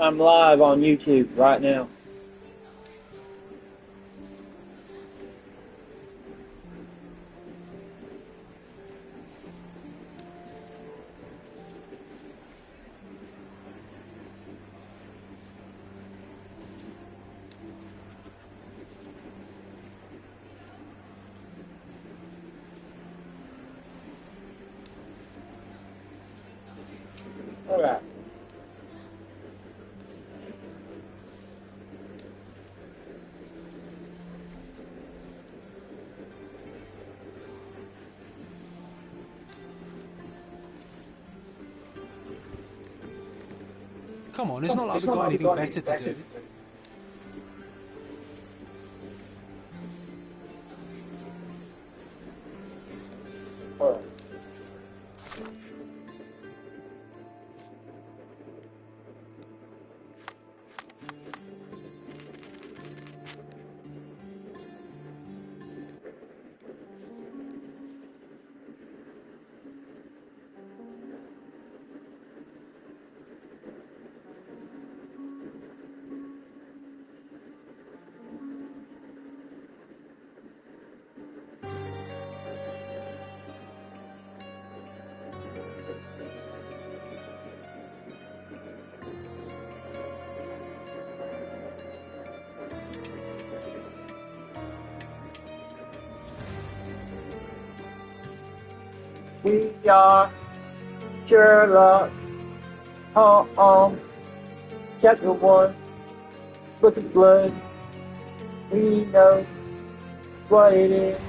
I'm live on YouTube right now. All right. Come on, it's not like we've got anything better to do. All right. We are Sherlock Holmes, Chapter 1, Book of Blood. We know what it is.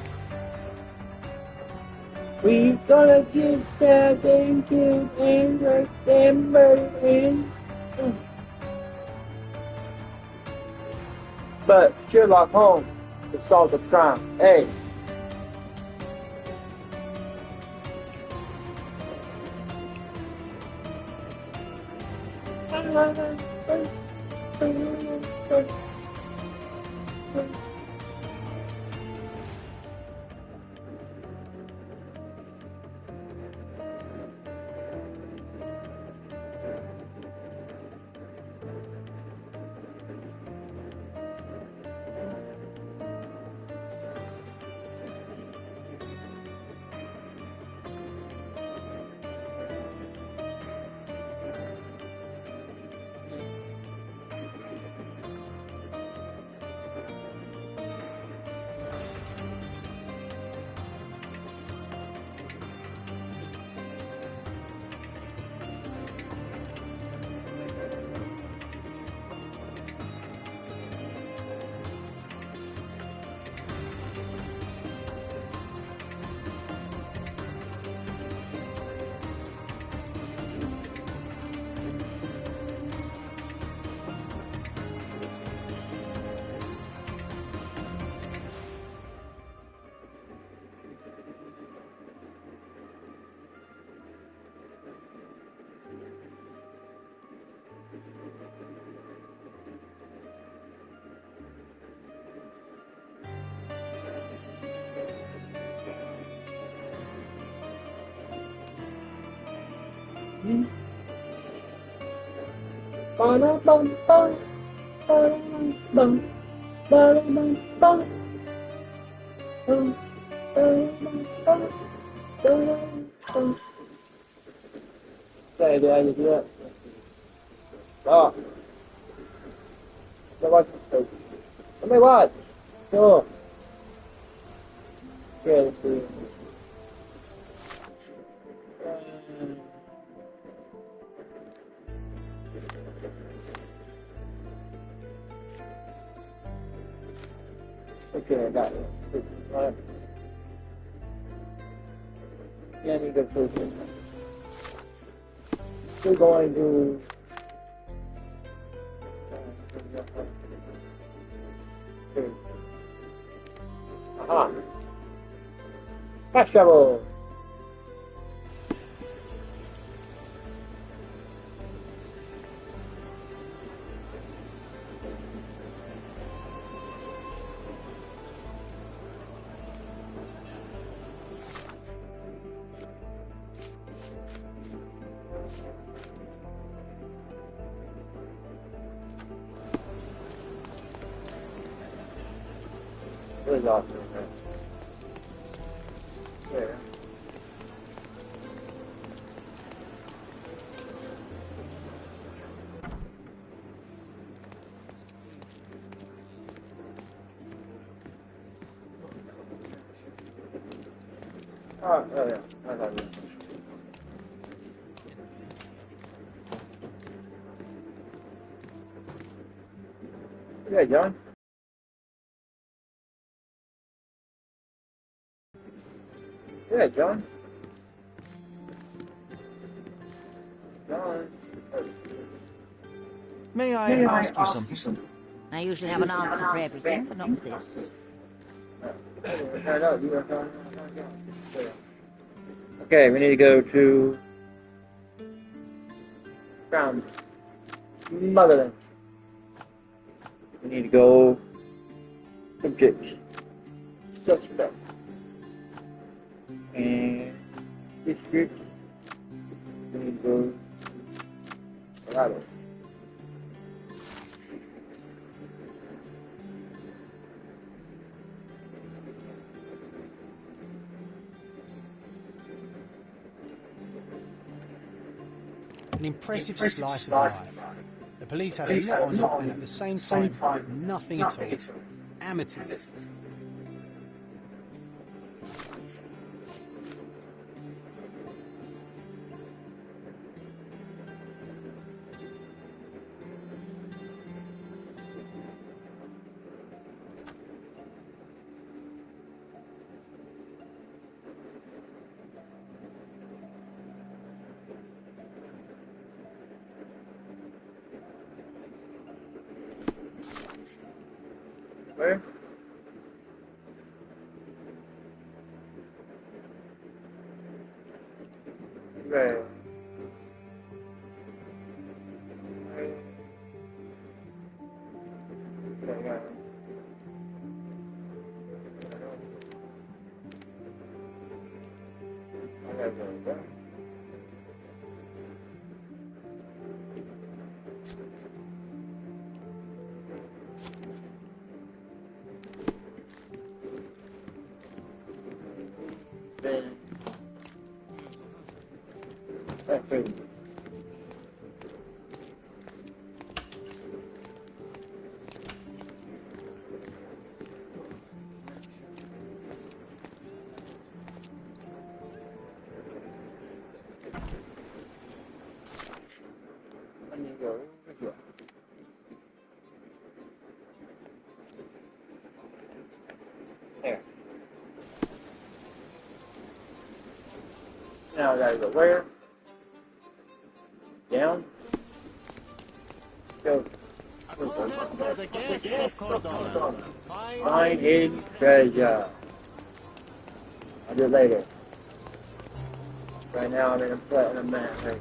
We gonna get stabbed and killed and raped and murdered. But Sherlock Holmes will solve the crime. Hey. Đây đưa anh chưa? Đó. Cho con thử. Oh my God. Sure. Okay, let's see. Okay, I got it. Right. Yeah, I need to go through here. We're going to aha. Fast travel. Really lost it, man. There. Oh yeah. I got it. Yeah, John. Yeah, John. John. May I ask you something? I usually have an answer for everything, but not for this. Okay, we need to go to Crown Motherland. We need to go subject, suspect, and district. We need to go Colorado. An impressive slice of life. The police had a lot on it, and at the same time, nothing at all. Amateurs. Where? Where? That's crazy. Let me go over here. There. Now I gotta go where? Down. Go. Find hidden treasure. I'll do it later. Right now I'm in a platinum man race.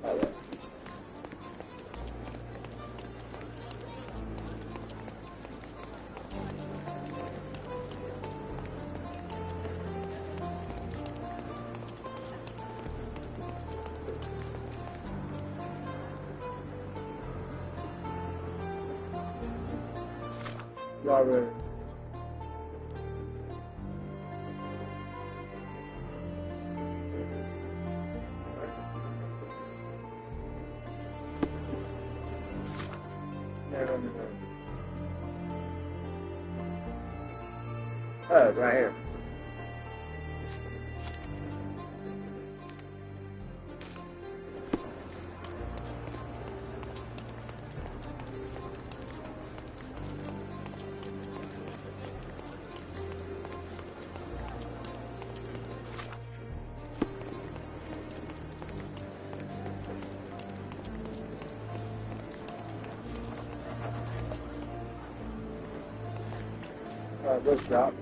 Okay. Robert. Oh, right here. Good job.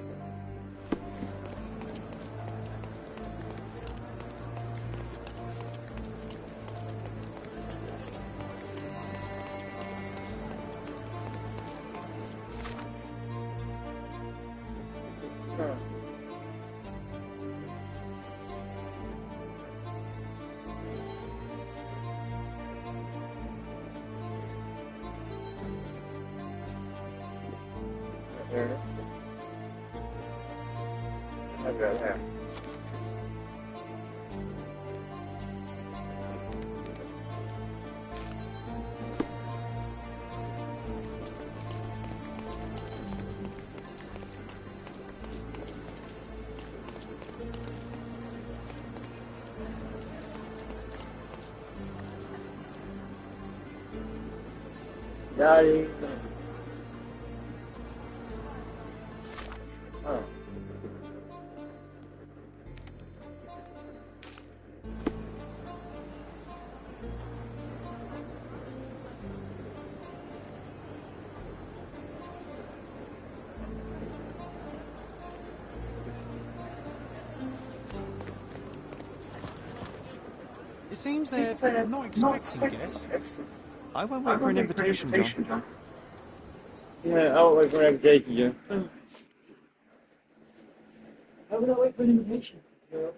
There it is. Maybe right there. Not even. Oh. It seems they're not expecting guests. I won't wait for an invitation, John. Yeah, I'll wait for an invitation, John. How would I wait for an invitation? No.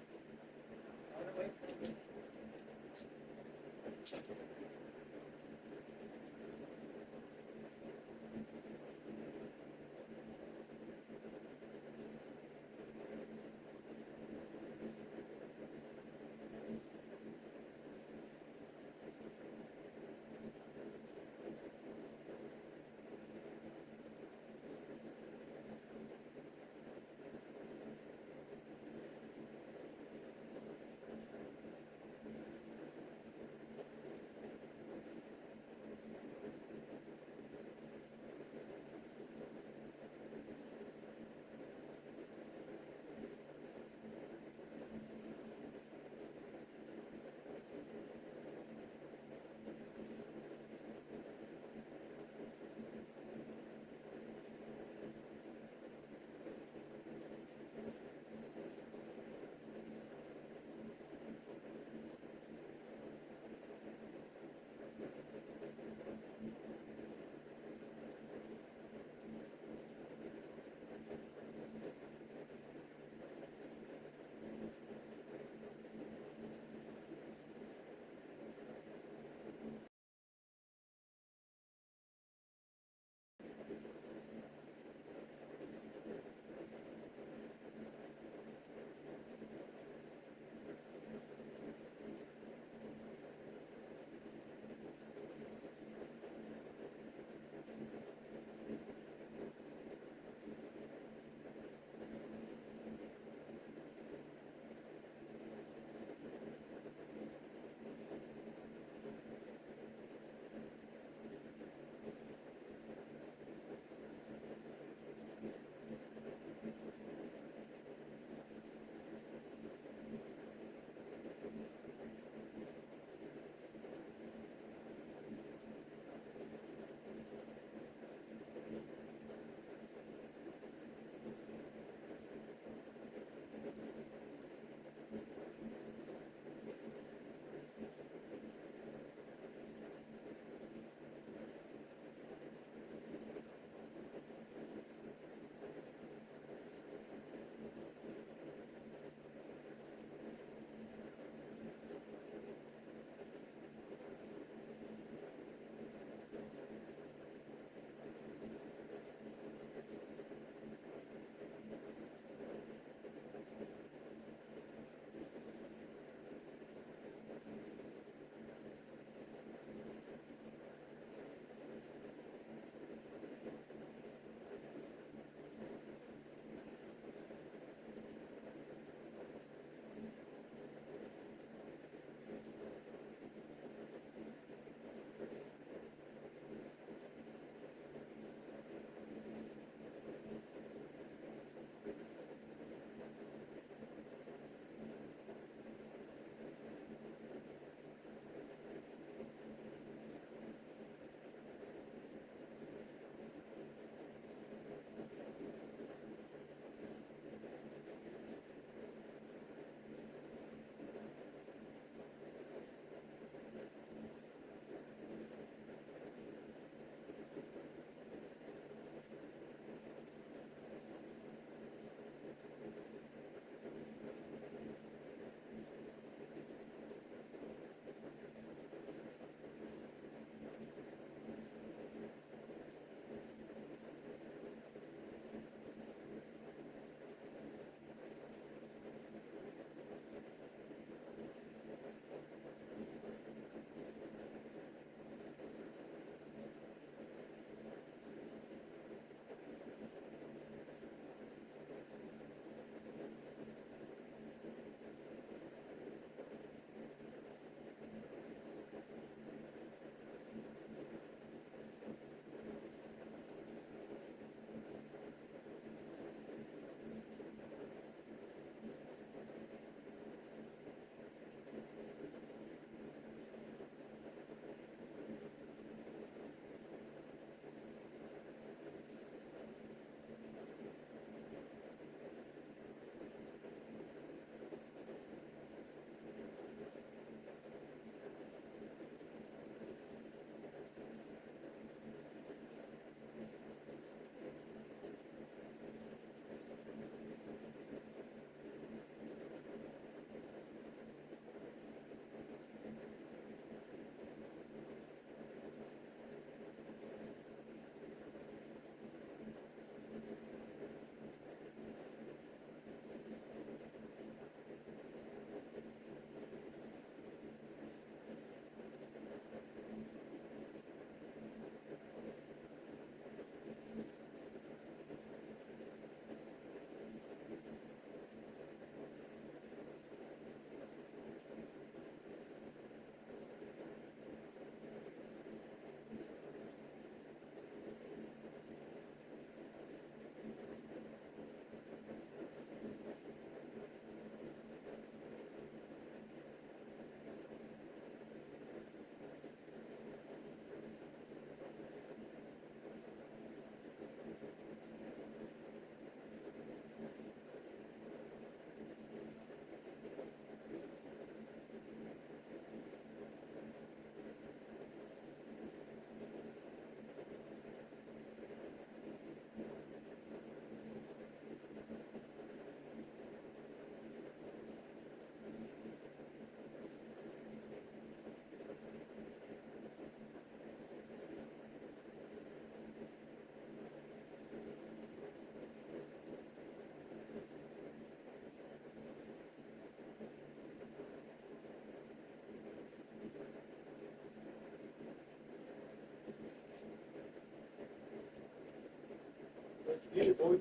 Who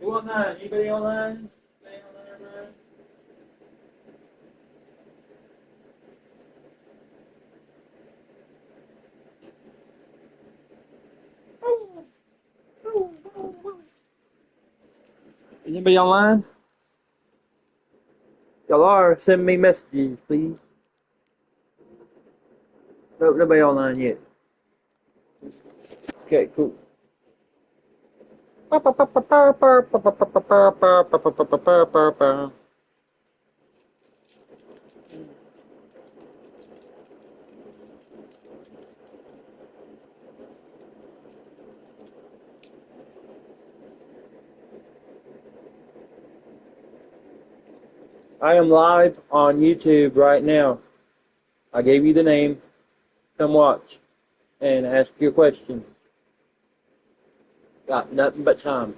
online? Anybody online? Anybody online? Is anybody online? Y'all are, send me messages, please. Nope, nobody online yet. Okay, cool. I am live on YouTube right now. I gave you the name. Come watch and ask your questions. Got nothing but time.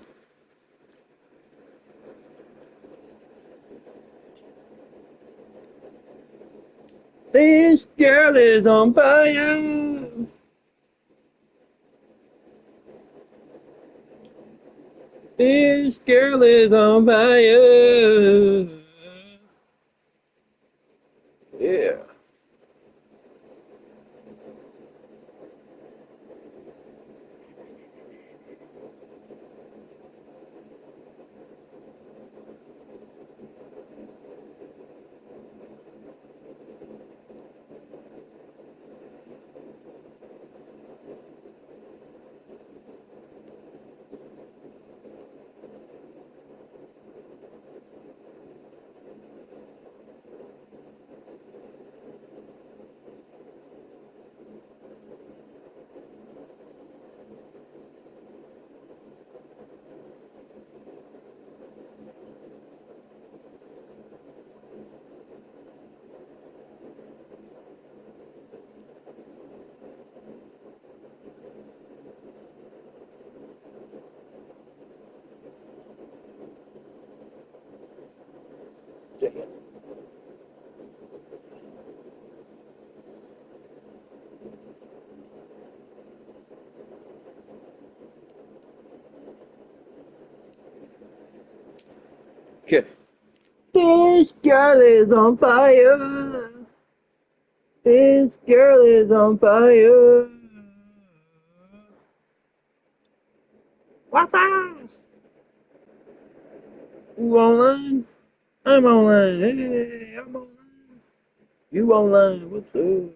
This girl is on fire. This girl is on fire. Yeah. Okay. This girl is on fire. This girl is on fire. What's up? You online? I'm online. Hey, I'm online. You online? What's up?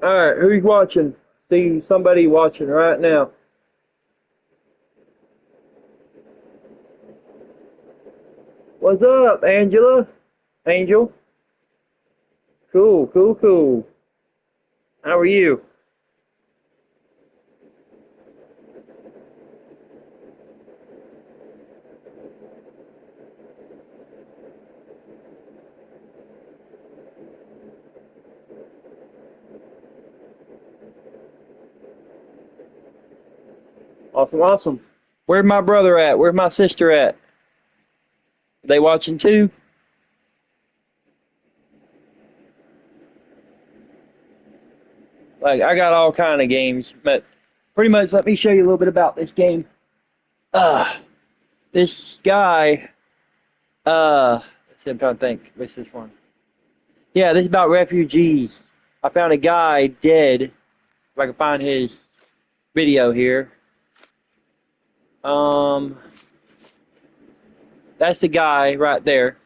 Alright, who's watching? See somebody watching right now. What's up, Angela? Angel? Cool, cool, cool. How are you? Awesome, awesome. Where's my brother at? Where's my sister at? Are they watching too? Like, I got all kind of games, but pretty much let me show you a little bit about this game. This guy, let's see, I'm trying to think. What's this one? Yeah, this is about refugees. I found a guy dead. If I can find his video here. That's the guy right there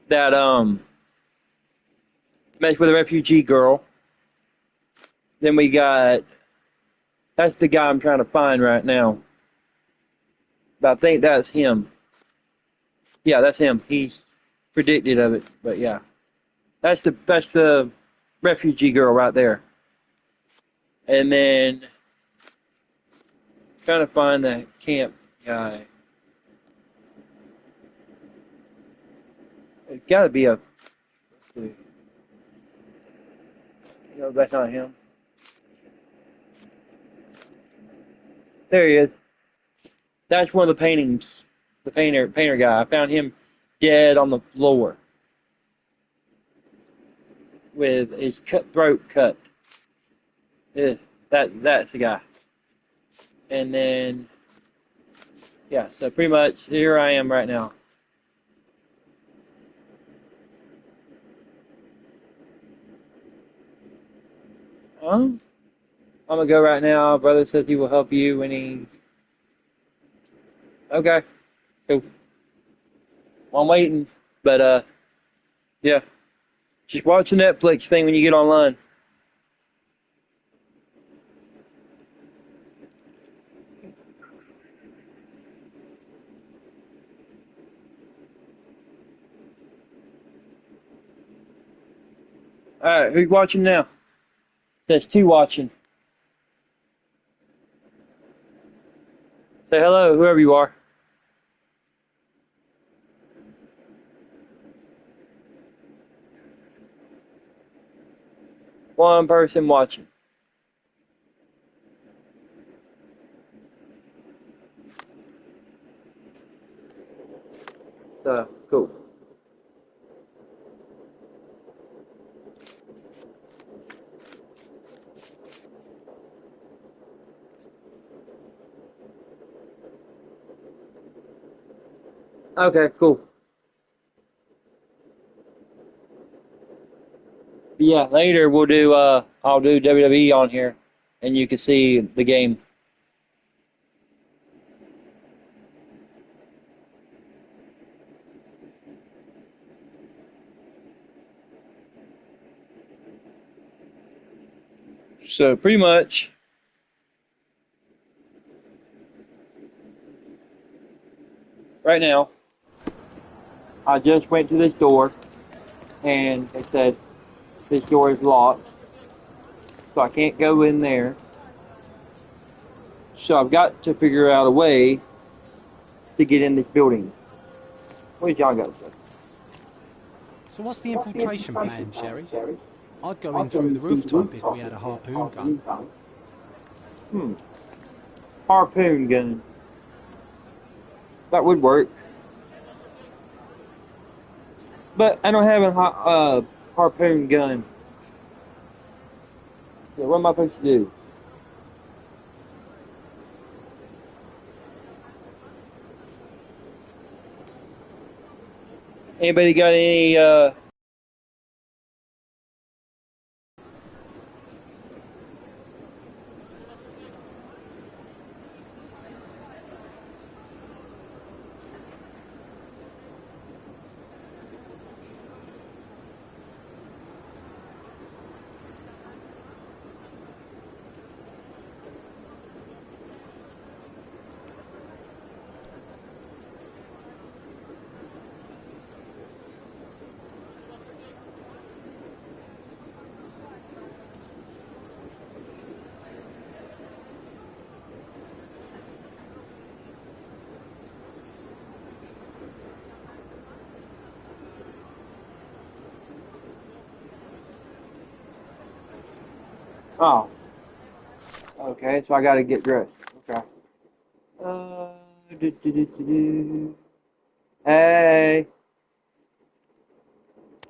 that messed with a refugee girl. Then we got, that's the guy I'm trying to find right now. But I think that's him. Yeah, that's him. He's predicted of it, but yeah. That's the refugee girl right there. And then trying to find the camp guy. It's got to be a. Let's see. No, that's not him. There he is. That's one of the paintings. The painter guy. I found him dead on the floor with his throat cut. Ugh, that's the guy. And then yeah, so pretty much here I am right now. I'm gonna go right now. Brother says he will help you when he. Okay, cool. Well, I'm waiting, but yeah, just watch the Netflix thing when you get online. All right, who's watching now? There's two watching. Say hello, whoever you are. One person watching. So cool. Okay, cool. Yeah, later we'll do I'll do WWE on here and you can see the game. So pretty much right now I just went to this door and they said this door is locked. So I can't go in there. So I've got to figure out a way to get in this building. Where's John go? So what's the infiltration plan, Sherry? I'd go in through the rooftop if we had a harpoon gun. Harpoon gun. That would work. But I don't have a harpoon gun. So what am I supposed to do? Anybody got any Oh. Okay, so I gotta get dressed. Okay. Do. Hey.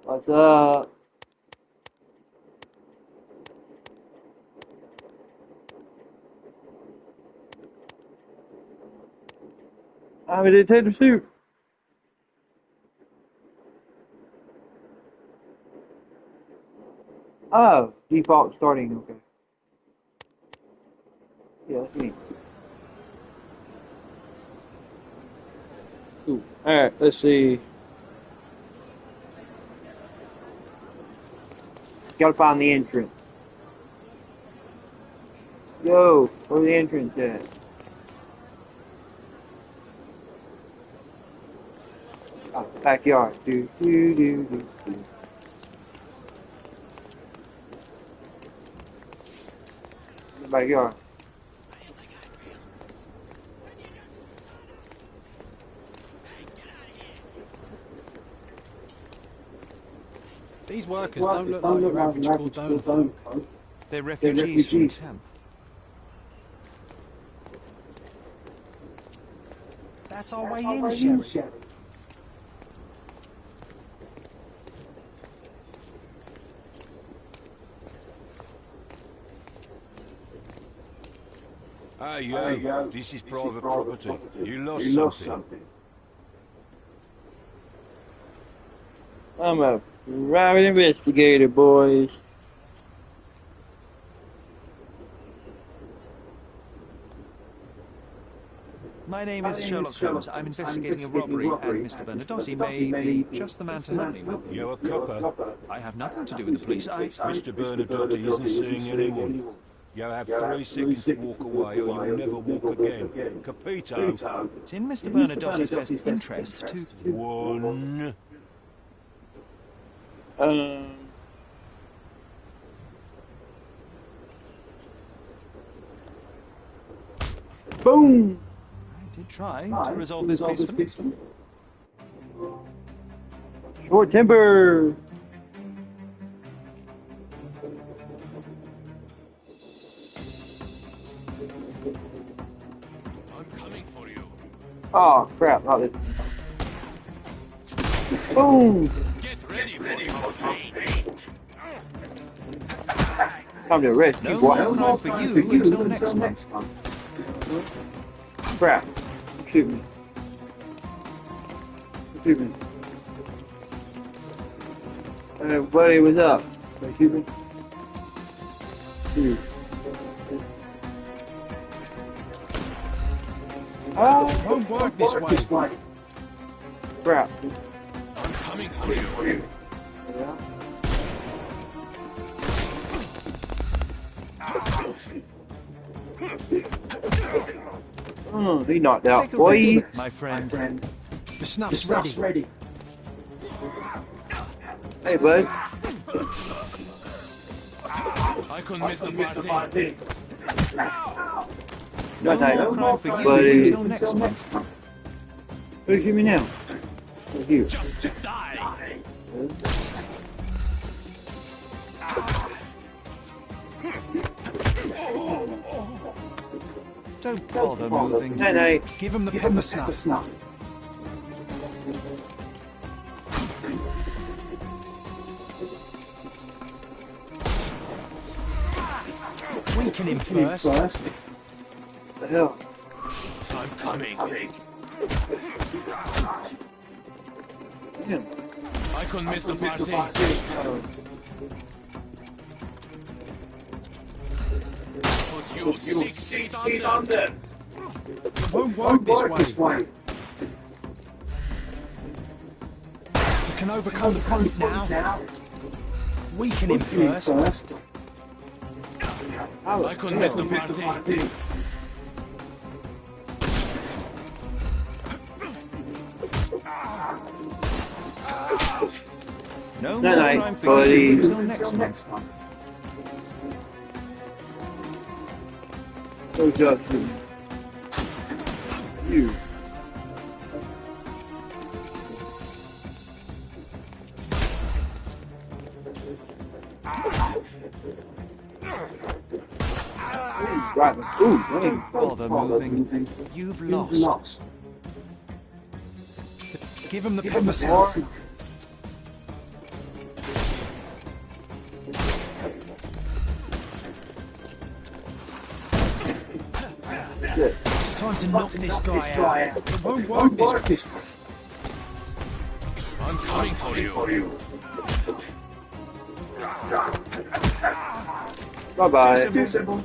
What's up? I'm a detective suit. Oh, default starting, okay. Yeah, that's me. Cool. Alright, let's see. Gotta find the entrance. Yo, where's the entrance at? Oh, backyard. Do. backyard. These workers don't look like your average Cordona folk. They're refugees from the camp. That's our way in, Sherry. Hey, yo, this is private property. You lost something. I'm a private investigator, boys. My name is Sherlock Holmes. I'm investigating a robbery, and Mr. Bernadotte may be just the man to help me with. You're a copper. I have nothing to do with the police. Mr. Bernadotte isn't seeing anyone. You have 3 seconds to walk away, or you'll never walk again. Capito? It's in Mr. Bernadotte's best interest to... One. Boom! I did try to resolve this peacefully. Short temper! I'm coming for you. Oh crap, not this. Boom! Get ready for pain. Time to rest, No you more boy. crime for you until next month. Crap. Shoot me. Shoot me. Buddy, what's up? Shoot me. Shoot. It won't work this way. Crap. I'm coming for you. Yeah. He knocked out, Take a boy. rest, my friend. The snuff's ready. Hey, bud. I couldn't miss the party. No Nice, more crime for you buddy. until next month. Who's shoot me now? Right here. Just die. Don't bother moving. Night night. Give him the pepper snuff. Weaken him first. What the hell? I'm coming. Damn. I couldn't miss the party. Put you 6 feet under. It won't work this way. You can overcome the point now. Weaken him first. I couldn't miss the party. No more Night crime night, for buddy. you until next month. Go Justin. You. Right. Ooh, hey. Bother moving. You've lost. Give him the pepper snuff. Time to knock this guy out. It won't work this way. I'm coming for you. Bye bye. Too simple.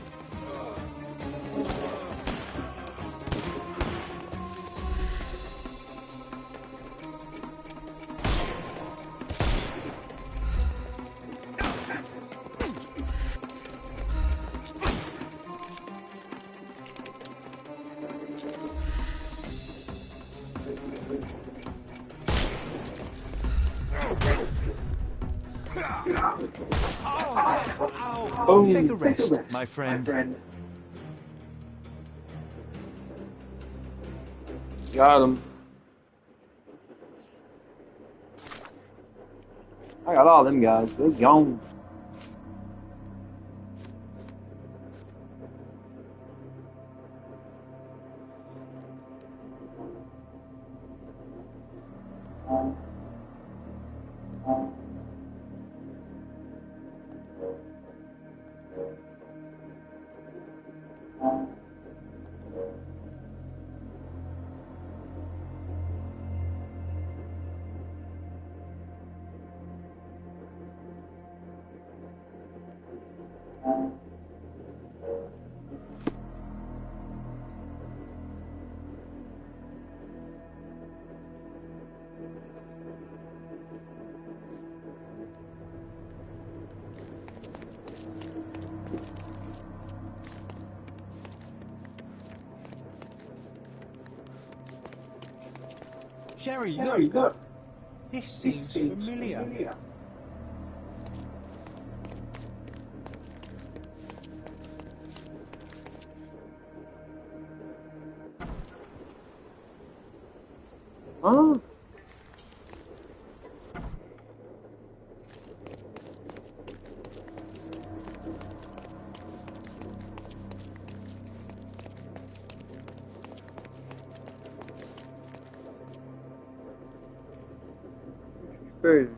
Boom. Take a rest, my friend. Got him. I got all them guys. They're gone. Sherry, look! This seems familiar. Huh? Crazy.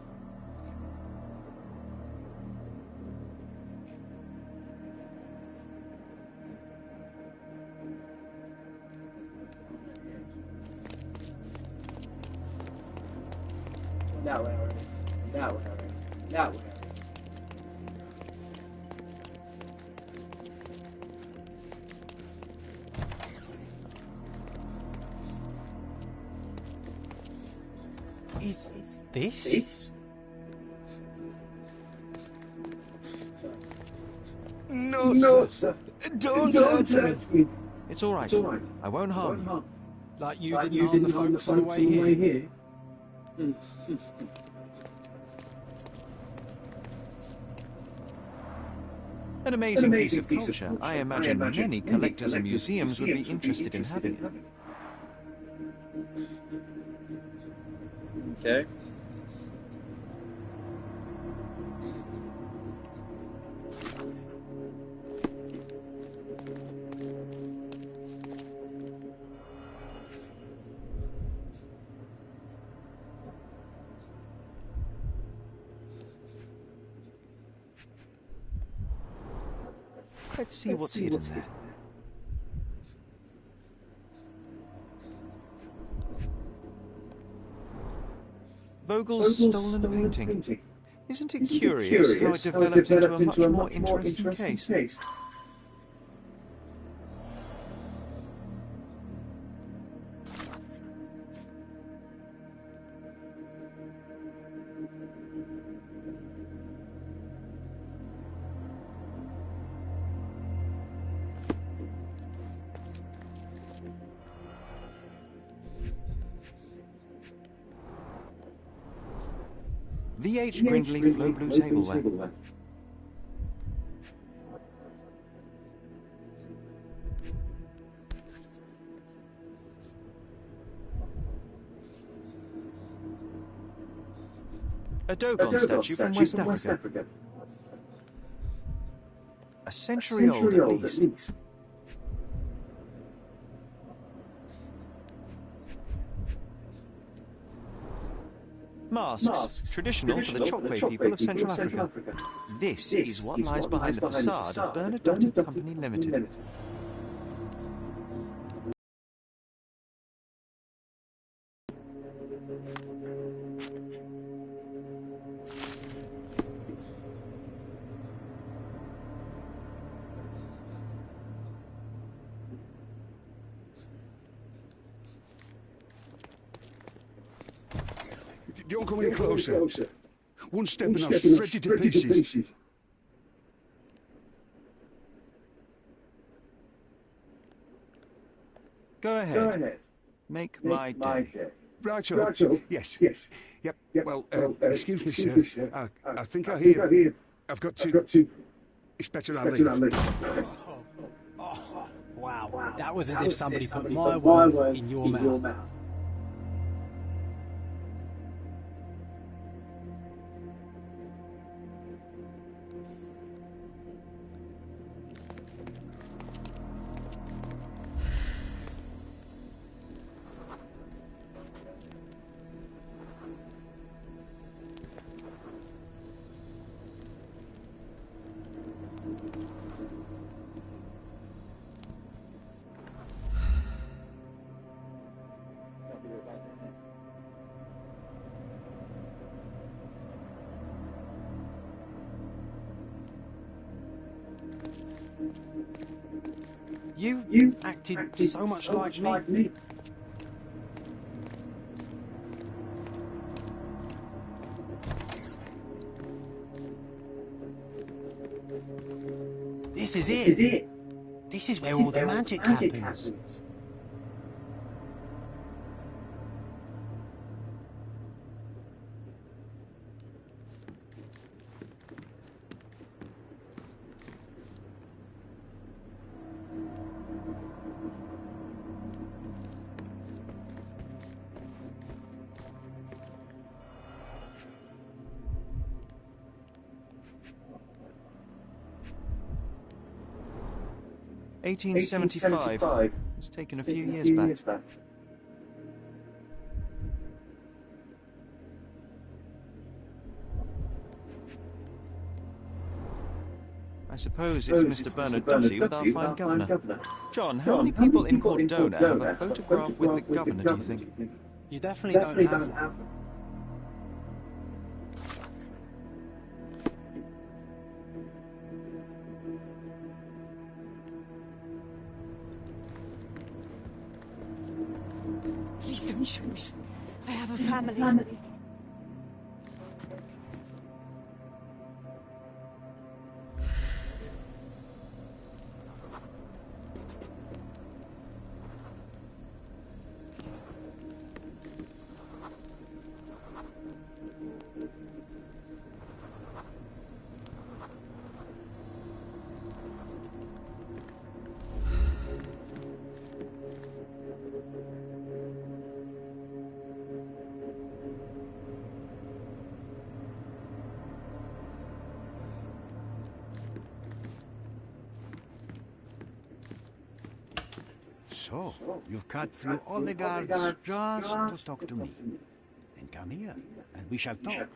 That way already. That way already. That way already. Is this? No, sir. Don't hurt me. It's all right. I won't harm you. Like you didn't harm the folks on the way here? An amazing piece of culture. I imagine many collectors and museums would be interested in having it. Okay. Let's see what's hidden there. Vogel's stolen painting. Isn't it curious how it developed into a much more interesting case? V.H. Grindley Flow Blue Tableware. A Dogon statue from West Africa. A century old at least. Masks, traditional for the Chokwe people of Central Africa. This is what lies behind the facade of Bernadotte Company Limited. Don't come any closer. One step and I'll shred you to pieces. Go ahead. Make my day. Righto. Yes. Yep. Well, excuse me, sir. I think I hear. I've got to. It's better I leave. Wow, that was as if somebody put my words in your mouth. You acted so much like me. This is it. This is where all the magic happens. $1875. It's taken a few years back. I suppose it's Mr. Bernadotte with our fine governor. John, how many people in Cordona have a photograph with the governor, do you think? You definitely don't have one. Please don't shoot. I have a family. So, you've cut through all the guards just to talk to me. Then come here, and we shall talk.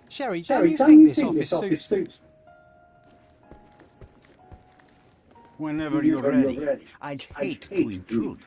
Sherry, don't you think this office suits? Whenever you're ready, I'd hate to intrude.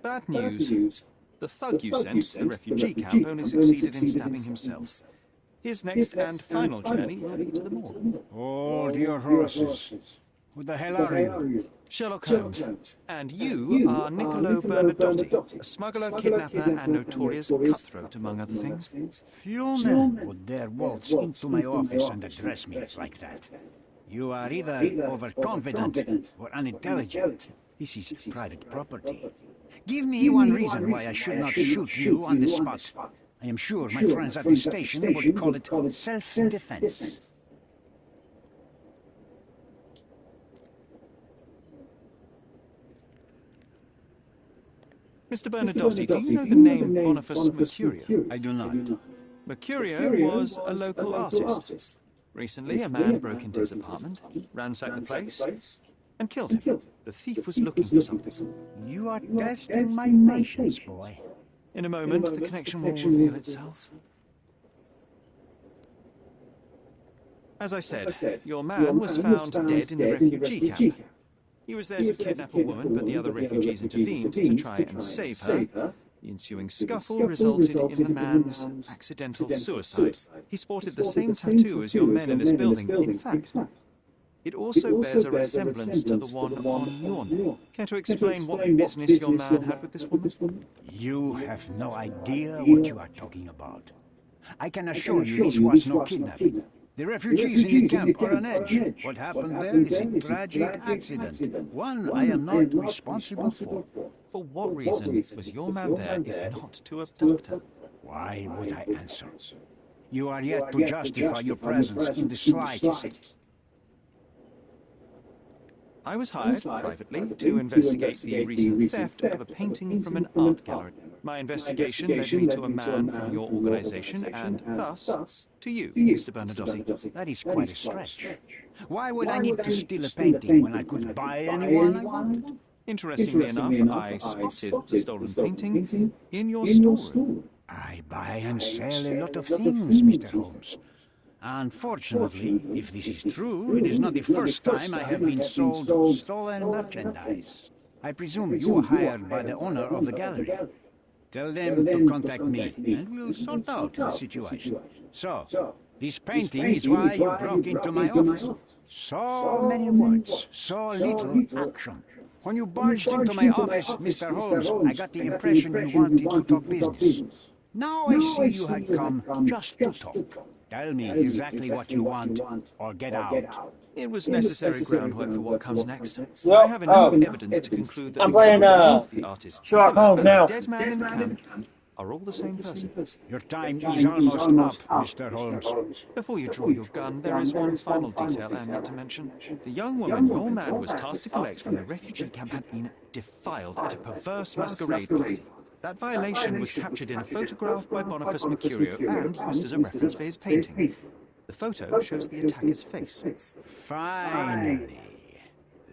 Bad news. The thug you sent to the refugee camp only succeeded in stabbing himself. His next and final journey will be to the morgue. Hold your horses. Who the hell are you? Sherlock Holmes. And you are Niccolo Bernadotti, a smuggler, kidnapper, and notorious cutthroat, among other things. Few men would dare waltz into my office and address me like that. You are either overconfident or unintelligent. This is private property. Give me one reason why I should not shoot you on the spot. I am sure my friends at the station would call it self-defense. Mr. Bernadotti, do you know the name Boniface Mercurio? I do not. Mercurio was a local artist. Recently, a man broke into his apartment, ransacked the place, and killed him. The thief was looking for something. You are testing my patience, boy. In a moment, the connection will reveal itself. As I said, your man was found dead in the refugee camp. He was there to kidnap a woman, but the other refugees intervened to try and save her. The ensuing scuffle resulted in the man's accidental suicide. He sported the same tattoo as your men in this building. In fact, it also bears a resemblance to the one on your neck. Care to explain what business your man had with this woman? You have no idea what you are talking about. I can assure you this was no kidnapping. The refugees in the camp are on edge. What happened there is a tragic accident. One I am not responsible for. For what reason was your man there if not to abduct her? Why would I answer? You are yet to justify your presence in the slightest. I was hired privately to investigate the recent theft of a painting from an art gallery. My investigation led me to a man from your organization and thus to you, Mr. Bernadotti. That is quite a stretch. Why would I need to steal a painting when I could buy anyone I wanted? Interestingly enough, I spotted the stolen painting in your storeroom. I buy and sell a lot of things, Mr. Holmes. Unfortunately, if this is true, it is not the first time I have been sold stolen merchandise. I presume you were hired by the owner of the gallery. Tell them to contact me, and we'll sort out the situation. So, this painting is why you broke into my office. So many words, so little action. When you barged into my office, Mr. Holmes, I got the impression you wanted to talk business. Now I see you had come just to talk. Tell me exactly what you want, or get out. It was necessary groundwork for what comes next. I have enough evidence to conclude that the artist Sherlock Holmes now. the dead man in the camp are all the same person. Your time is almost up, Mr. Holmes. Before you draw your gun, there is one final detail I meant to mention. The young woman your man was tasked to collect from the refugee camp had been defiled at a perverse masquerade party. That violation was captured in a photograph by Boniface Mercurio and used as a reference for his painting. The photo shows the attacker's face. Finally.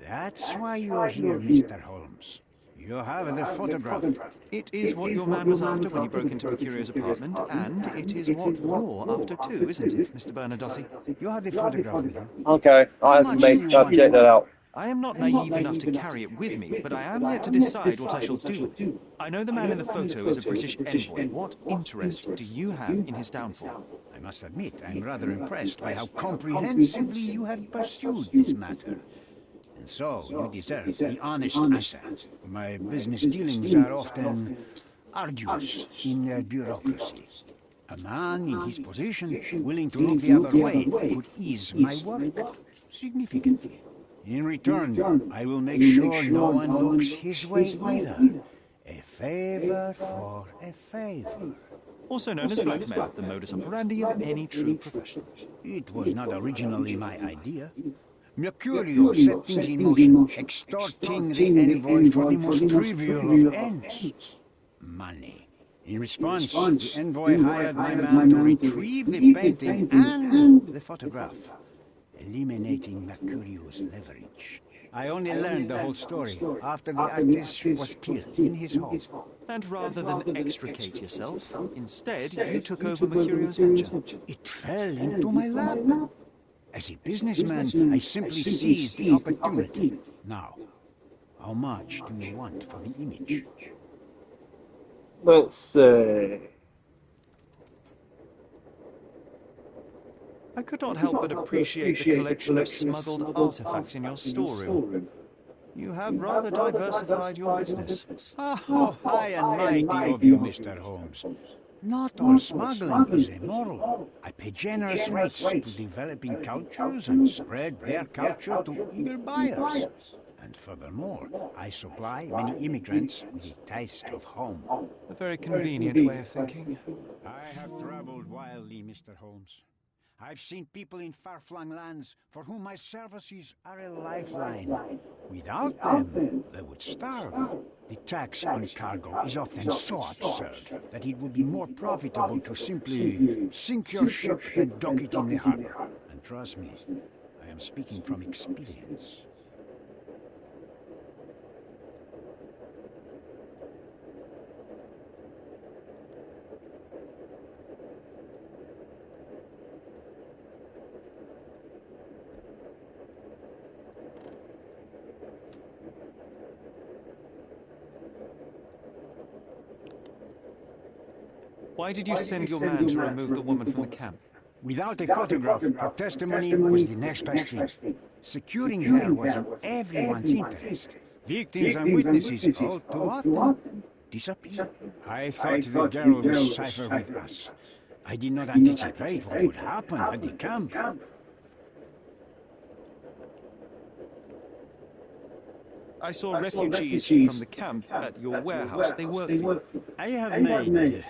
That's why you're here, Mr. Holmes. You have the photograph. It is what your man was after when he broke into Mercurio's apartment, and it is what you're after too, isn't it, Mr. Bernadotti? You have the photograph with you. Okay, I'll check that out. I am not naive enough to carry it with me, but I am yet to decide what I shall do with it. I know the man in the photo is a British envoy. What interest do you have in his downfall? I must admit, I'm rather impressed by how comprehensively you have pursued this matter. And so, you deserve the honest answer. My business dealings are often arduous in their bureaucracy. A man in his position, willing to look the other way, could ease my work significantly. In return, I will make sure no one looks his way either. A favor for a favor. Also known as blackmail, the modus operandi of any true professional. It was not originally my idea. Mercurio set things in motion, extorting the envoy for the most trivial of ends. Money. In response, the envoy hired my man to retrieve the painting and the photograph, eliminating Mercurio's leverage. I only learned the whole story after the artist was killed in his home. And rather than extricate yourself, instead you took over Mercurio's venture. It fell into my lap. As a businessman, I simply seized the opportunity. Now, how much do you want for the image? Let's see. I could not help but appreciate the collection of smuggled artifacts in your storeroom. You have rather diversified your business. Oh, high and mighty of you, Mr. Holmes. Not all smuggling is immoral. I pay generous rates to developing cultures and spread their culture to eager buyers. And furthermore, I supply many immigrants with a taste of home. A very convenient way of thinking. I have traveled wildly, Mr. Holmes. I've seen people in far-flung lands for whom my services are a lifeline. Without them, they would starve. The tax on cargo is often so absurd that it would be more profitable to simply sink your ship than dock it in the harbor. And trust me, I am speaking from experience. Why did you send your man to remove the woman from the camp? Without a photograph, her testimony was the next best thing. Securing her was in everyone's interest. Victims and witnesses all too often disappear. I thought the girl was safer with us. I did not anticipate what would happen at the camp. I saw refugees from the camp at your warehouse. They work for you. I have made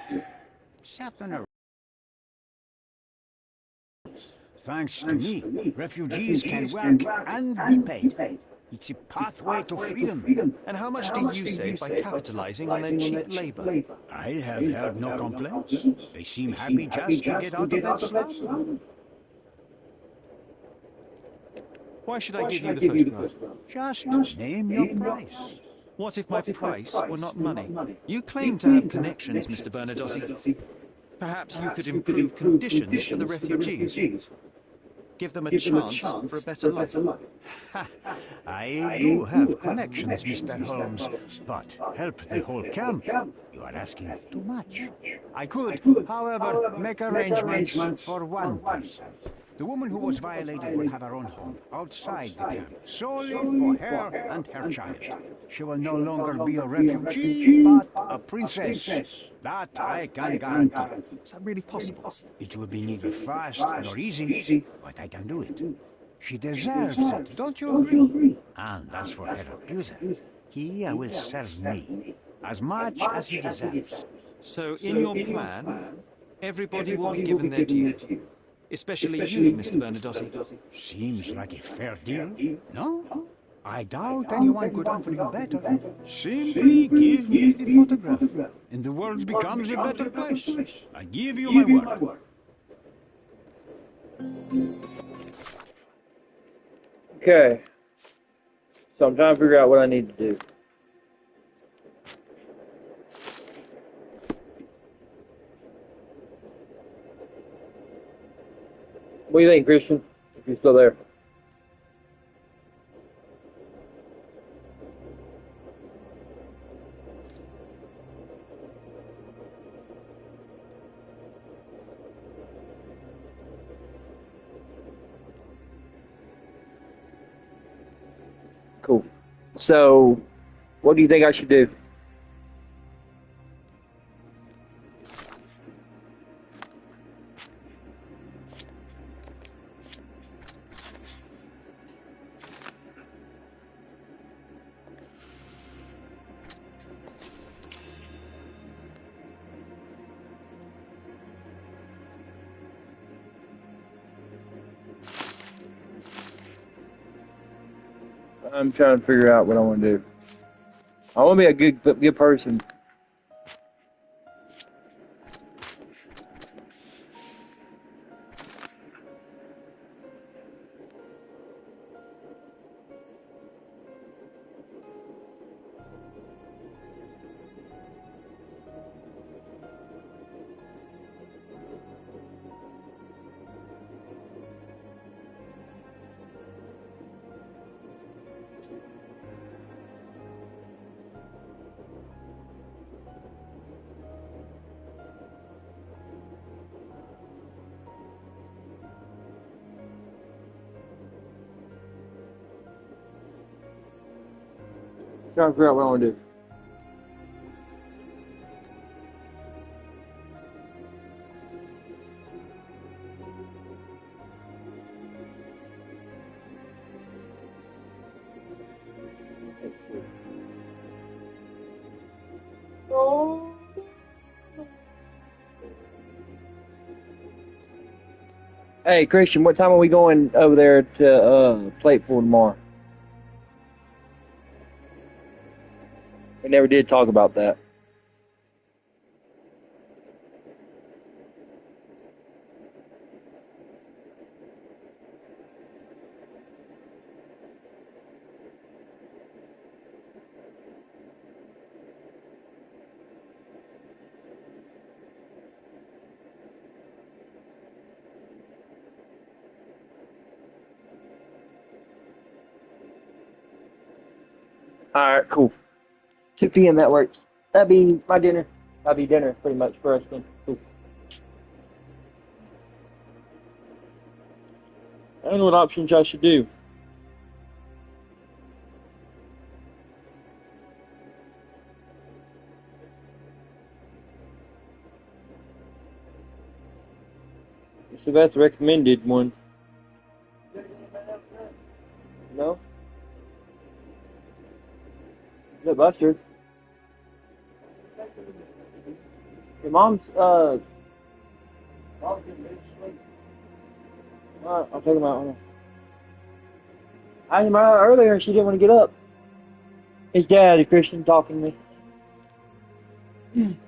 certain arrangements. Thanks to me, refugees can work and be paid. It's a pathway to freedom. And how much do you save by capitalizing on their cheap labor? I have heard no complaints. They seem happy just to get out of that slum. Why should I give you the photograph? Just name your price. What if my price were not money? You claim to have connections, Mr. Bernadotte. Perhaps you could improve conditions for the refugees. Give them a chance for a better life. I do have connections, Mr. Holmes, but help the whole camp? You are asking too much. I could, however, make arrangements for one person. The woman who was violated will have her own home, outside the camp, solely for her and her child. She will no longer be a refugee, but a princess. That I can guarantee. Is that really possible? It will be neither fast nor easy, but I can do it. She deserves it, don't you agree? And as for her abuser, he will serve me, as much as he deserves. So, in your plan, everybody will be given their due. Especially you, Mr. Bernadotte. Seems like a fair deal, no? I doubt anyone could offer you better. Simply give me the photograph, and the world becomes a better place. I give you my word. Okay. So I'm trying to figure out what I need to do. What do you think, Christian? If you're still there. Cool. So, what do you think I should do? I'm trying to figure out what I want to do. I want to be a good person. Trying to figure out what I want to do. Hey, Christian, what time are we going over there to Plateful tomorrow? We never did talk about that. Alright, cool. 2 p.m. that works. That'd be my dinner. That'd be dinner pretty much for us then. Cool. I don't know what options I should do. It's the best recommended one. No? Is that Buster? Your mom's, Alright, I'll take him out. I asked him earlier and she didn't want to get up. His dad, a Christian, talking to me.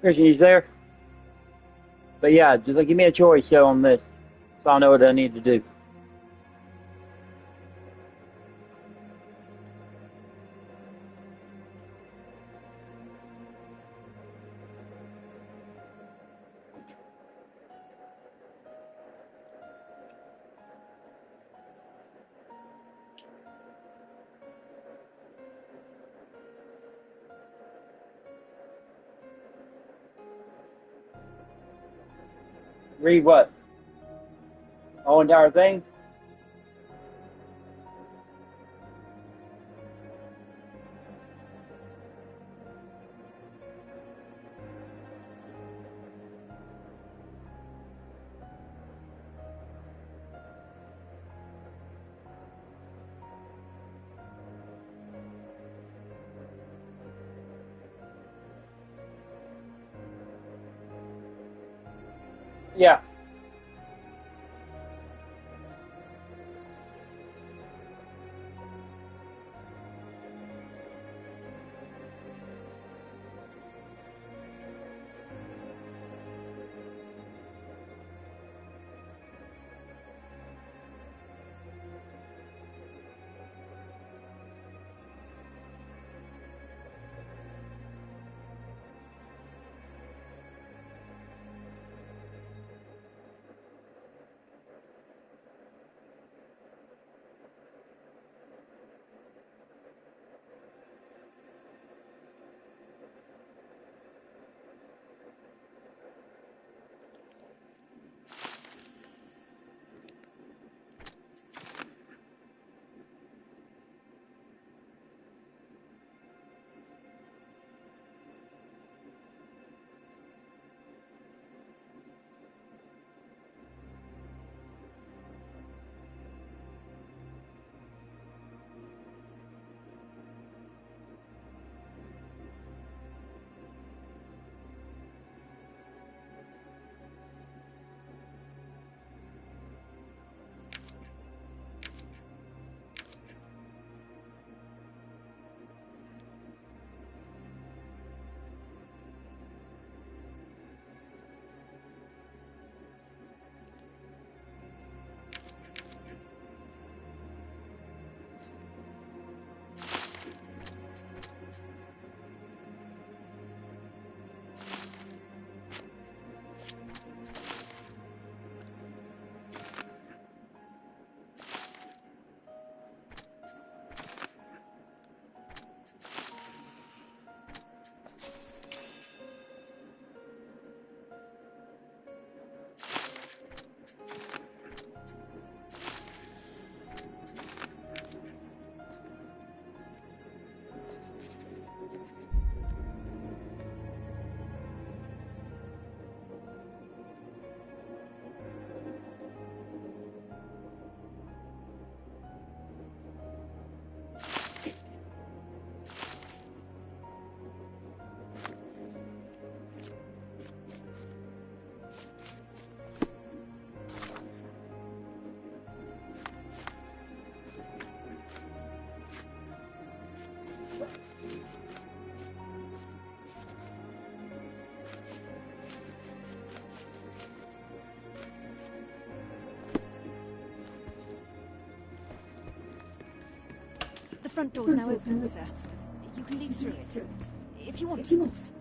Christian, he's there. But yeah, just like give me a choice so on this, so I know what I need to do. Read what? The whole entire thing? front door's now open, sir. You can leave through it. If you want, of course.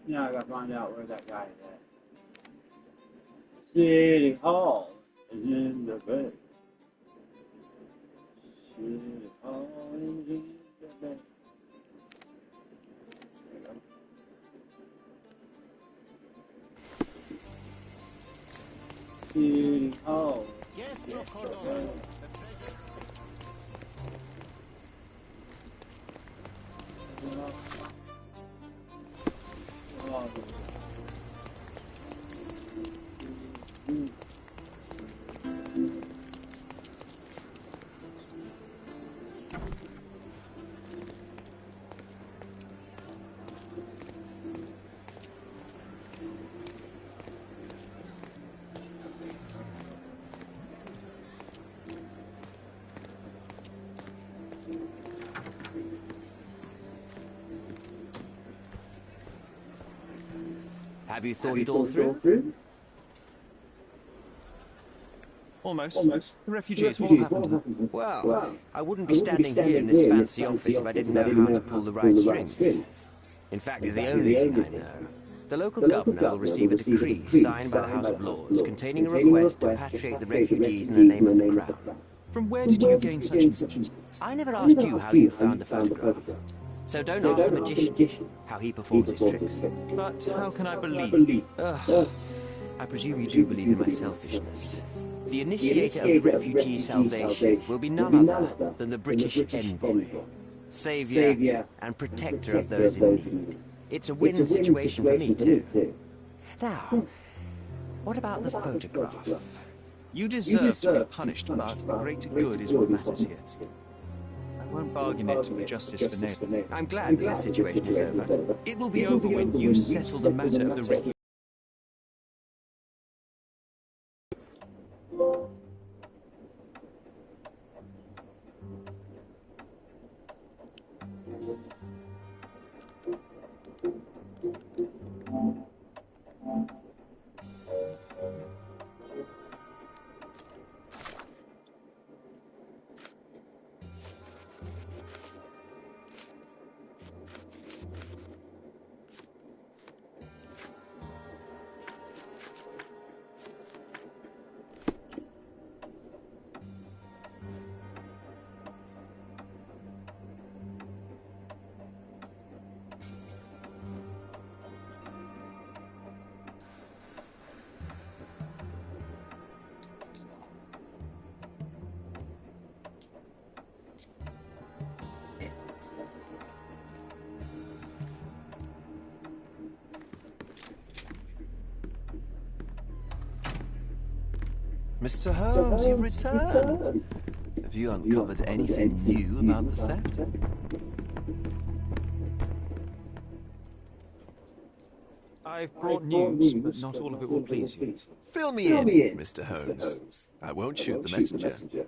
Now I gotta find out where that guy is at. City Hall is in the bay. City Hall is in the bay. There you go. City Hall. Yes, Have you thought it all through? Almost. The refugees, what happened to them? Well, I wouldn't be standing here in this fancy office if I didn't know how to pull the right strings. In fact, it's the only thing I know. The local governor will receive a decree signed by the House of Lords containing a request to repatriate the refugees in the name of the Crown. From where did you gain such information? I never asked you how you found the photograph. So don't ask the magician how he performs his tricks. But how can I believe? Ugh. I presume you do believe in my selfishness. The initiator of the refugee salvation will be none other than the British envoy, saviour and protector of those in need. It's a win situation for me too. Now, what about the photograph? You deserve to be punished, but the greater good is what matters here. I won't bargain it for justice for Ned. I'm glad that this situation is over. It will be over when you settle the matter of the refugee. Mr. Holmes, you've returned. Have you uncovered anything new about the theft? I've brought news, but not all of it will please you. Fill me in, Mr. Holmes. I won't shoot the messenger.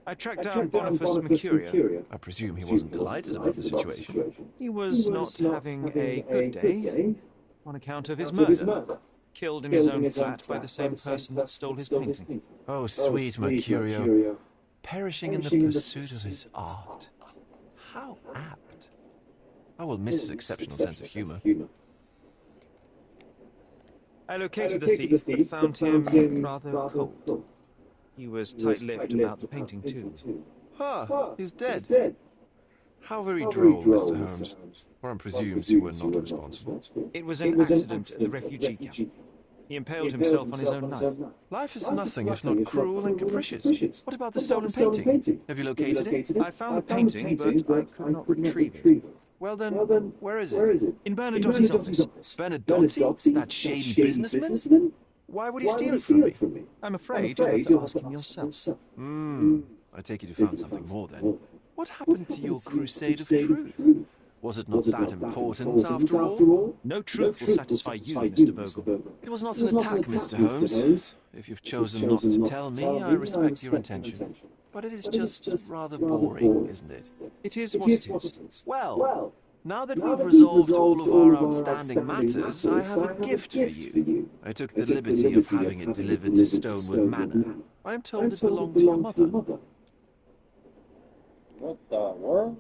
I tracked down Boniface Mercurio. I presume he wasn't delighted about the situation. He was not having a good day on account of his murder. Killed in his own flat by the same person that stole his painting. Oh, sweet Mercurio. Perishing in the pursuit of his art. How apt. I will miss his exceptional sense of humour. I located the thief, but found him rather cold. He was tight-lipped about the painting, too. Ah, he's dead. How very droll, Mr. Holmes. One presumes you were not responsible. It was an accident at the refugee camp. He impaled himself on his own knife. Life is nothing if not cruel and capricious. What about the stolen painting? Have you located it? I found the painting, but I could not retrieve it. Well then, where is it? In Bernadotti's office. Bernadotti? That shady businessman? Why would he steal it from me? I'm afraid you'll have to ask him yourself. I take it you found something more then. What happened to your crusade of truth? Was it not that important after all? No truth will satisfy you, Mr. Vogel. It was not an attack, Mr. Holmes. If you've chosen not to tell me, I respect your intention. But it is just rather boring, isn't it? It is what it is. Well, now that we've resolved all of our outstanding matters, I have a gift for you. I took the liberty of having it delivered to Stonewood Manor. I am told it belonged to your mother. What the world?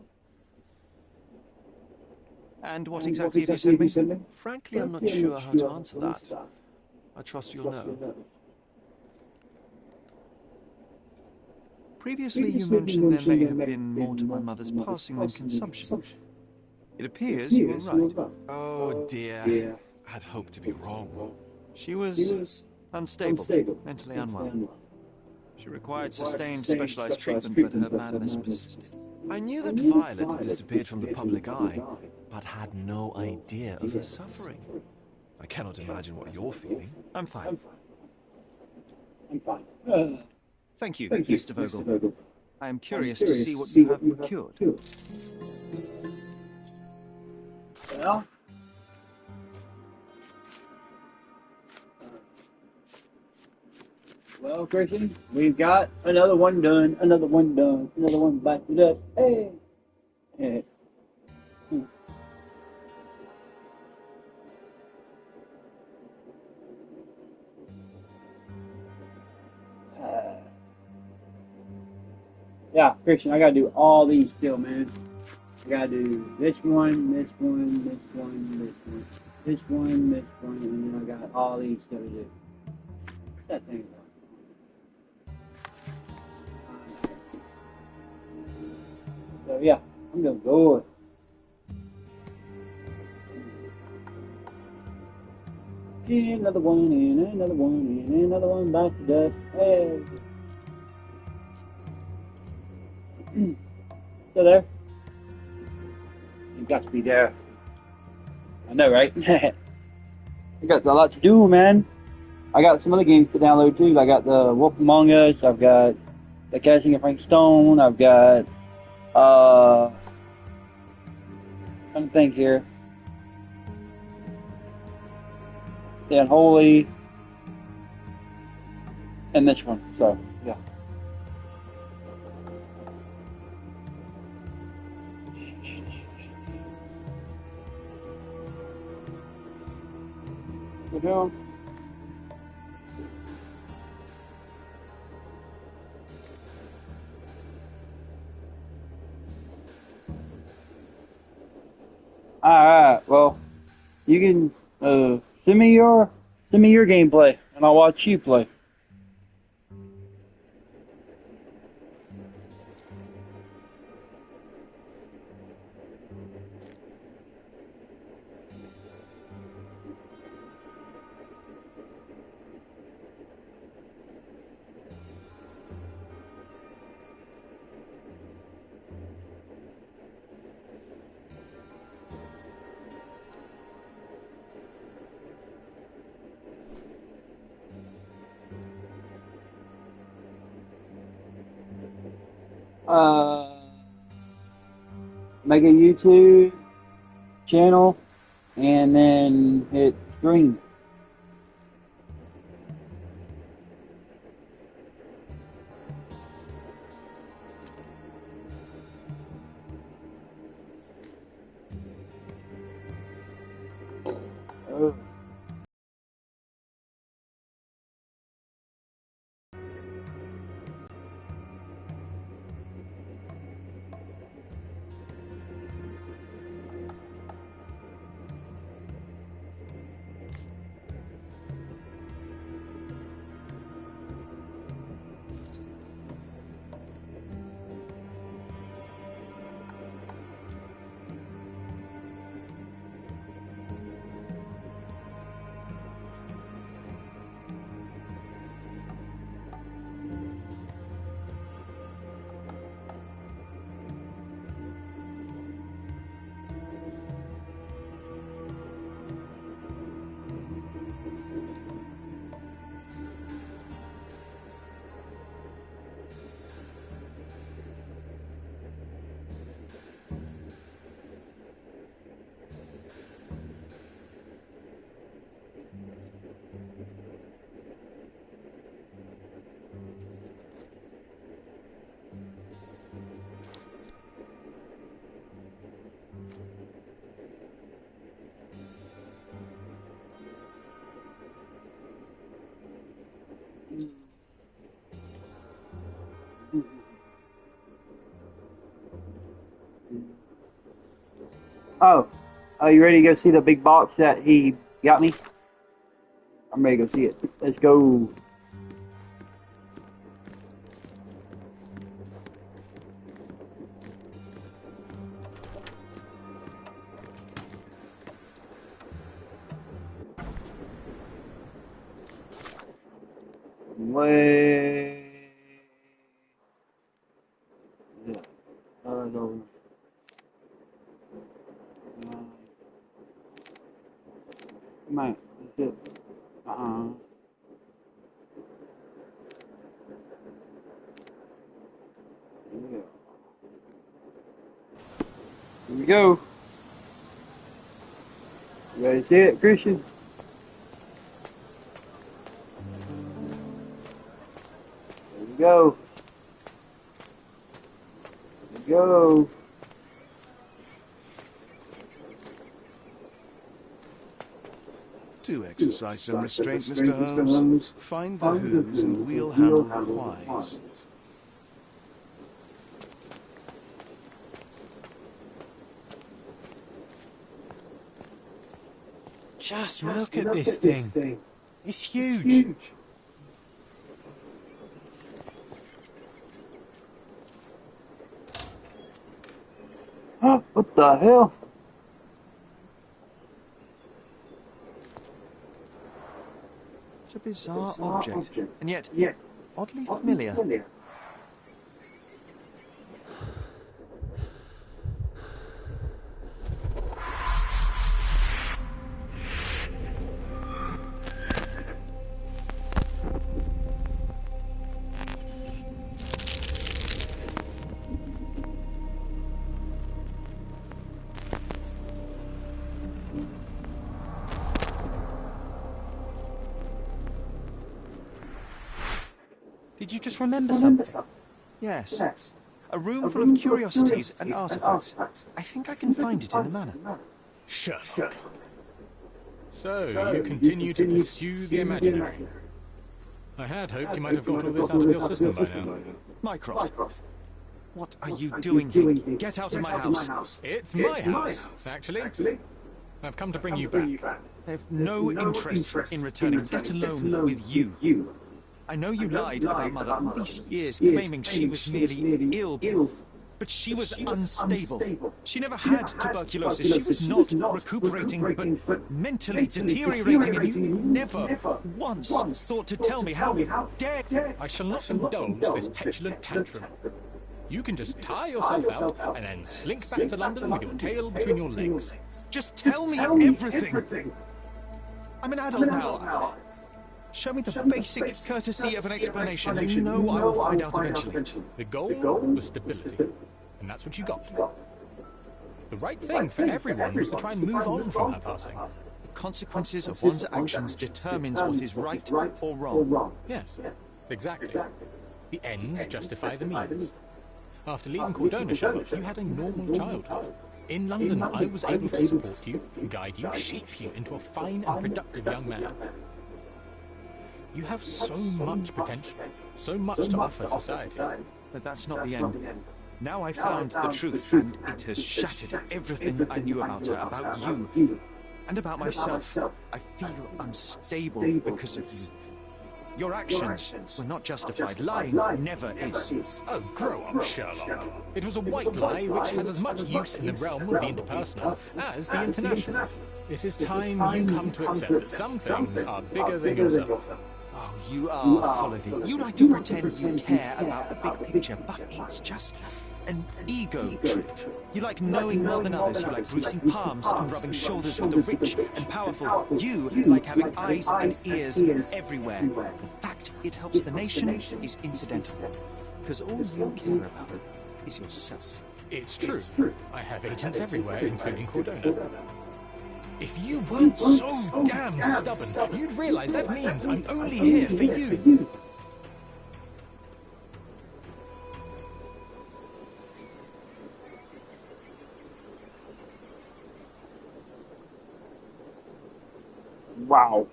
And what exactly have you sent me? Frankly, I'm not sure how to answer that. I trust you'll know. Previously, you mentioned there may have been more to my mother's passing than consumption. It appears you were right. Oh dear. I'd hoped to be wrong. She was unstable, mentally unwell. She required sustained specialized treatment, but her madness persisted. I knew that Violet had disappeared from the public eye, but had no idea of her suffering. I cannot imagine what you're feeling. I'm fine. Thank you, Mr. Vogel. I am curious to see what you have procured. Well, Christian, we've got another one done, another one backed up. Hey! Hey. Yeah, Christian, I gotta do all these still, man. I gotta do this one, this one, this one, this one, this one, this one, and then I got all these still to do. What's that thing about? So yeah, I'm gonna go it. Another one in, another one in, another one back to dust. Hey. Still there? You've got to be there. I know, right? I got a lot to do, man. I got some other games to download too. I got the Wolf Among Us. I've got the Casting of Frank Stone. I've got trying to think here. The Unholy, and this one. So yeah. Go down. Alright, well, you can send me your gameplay and I'll watch you play. Make a YouTube channel and then hit stream. Oh. Oh, are you ready to go see the big box that he got me? I'm ready to go see it. Let's go. Way. Yeah. No. Come on. That's it. Yeah. Here we go. You ready to see it, Christian? There we go. There we go. Do exercise some restraint, Mr. Holmes. Find the who's and we'll handle the whys. Just look at this thing. It's huge. Huh? What the hell? It's a bizarre object, and yet oddly familiar. Did you just remember something? Yes. A room full of curiosities and artifacts. I think I can find it in the manor. Sherlock. So, you continue to pursue the imaginary. I had hoped you might have got all this out of your system by now. Mycroft, what are you doing here? Get out of my house. It's my house, actually. I've come to bring you back. I have no interest in returning, let alone with you. I know you lied about Mother all these years, claiming she was merely ill, but she was unstable. She never had tuberculosis. She was not recuperating, but mentally deteriorating, and you never once thought to tell me how dare... I shall not indulge this petulant tantrum. You can just tire yourself out and then slink back to London with your tail between your legs. Just tell me everything. I'm an adult now. Show me the basic courtesy of an explanation. You know I will find out eventually. The goal was stability, and that's what you got. The right thing for everyone was to try and move on from her passing. The consequences of one's actions determines what is right or wrong. Yes, exactly. The ends justify the means. After leaving Cordona, Sherlock, you had a normal childhood. In London, I was able to support you, guide you, shape you into a fine and productive young man. You have so much potential, so much to offer society. But that's not the end. Now I've found the truth, and it has shattered everything I knew about her, about you, and about myself. I feel unstable because of you. Your actions were not justified. Lying never is. Oh, grow up, Sherlock. It was a white lie which has as much use in the realm of the interpersonal as the international. It is time you come to accept that some things are bigger than yourself. Oh, you are full of it. You like to pretend you care about the big picture, but it's just an ego trip. You like knowing more than others. You like greasing palms and rubbing shoulders with the rich and powerful. You like having eyes and ears everywhere. The fact it helps the nation is incidental, because all you care about is yourself. It's true. I have agents everywhere, including Cordona. If you weren't so damn stubborn, you'd realize that means I'm only here for you. Wow.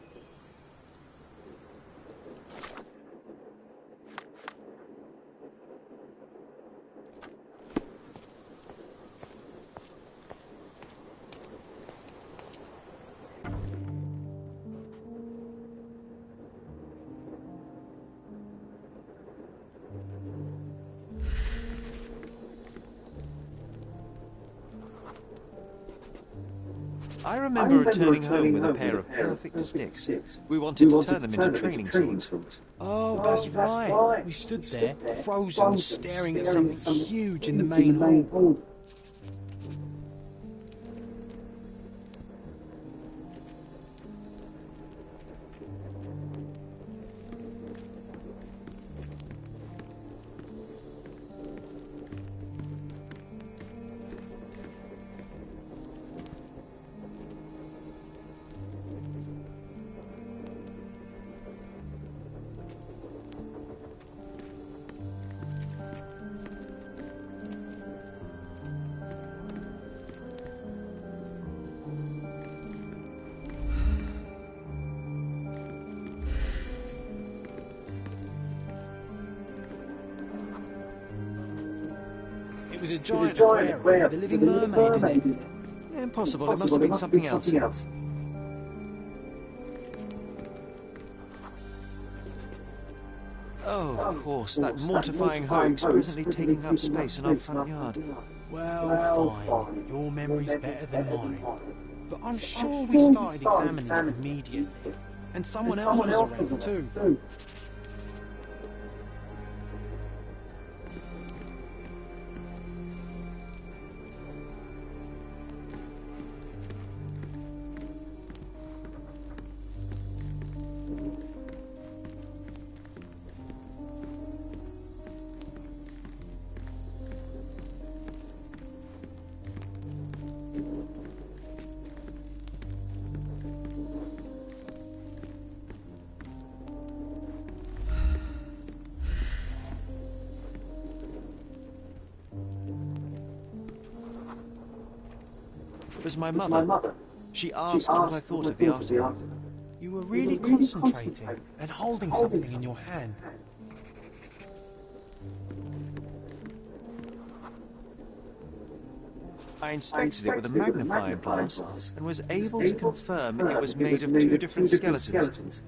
I remember returning home with a pair of perfect sticks. We wanted to turn them into training swords. Oh, that's right. We stood there, frozen, staring at something huge in the main hall. It was a giant aquarium with a living mermaid in it. Impossible, it must have been something else. Oh, of course, that mortifying hoax presently taking up space in our front yard. Well, fine. Your memory's better than mine. But I'm sure we started examining it immediately. And someone else was around too. It was my mother. She asked what I thought of the artifact. You were really concentrating and holding something in your hand. I inspected it with a magnifying glass and was able to confirm it was made of two different skeletons.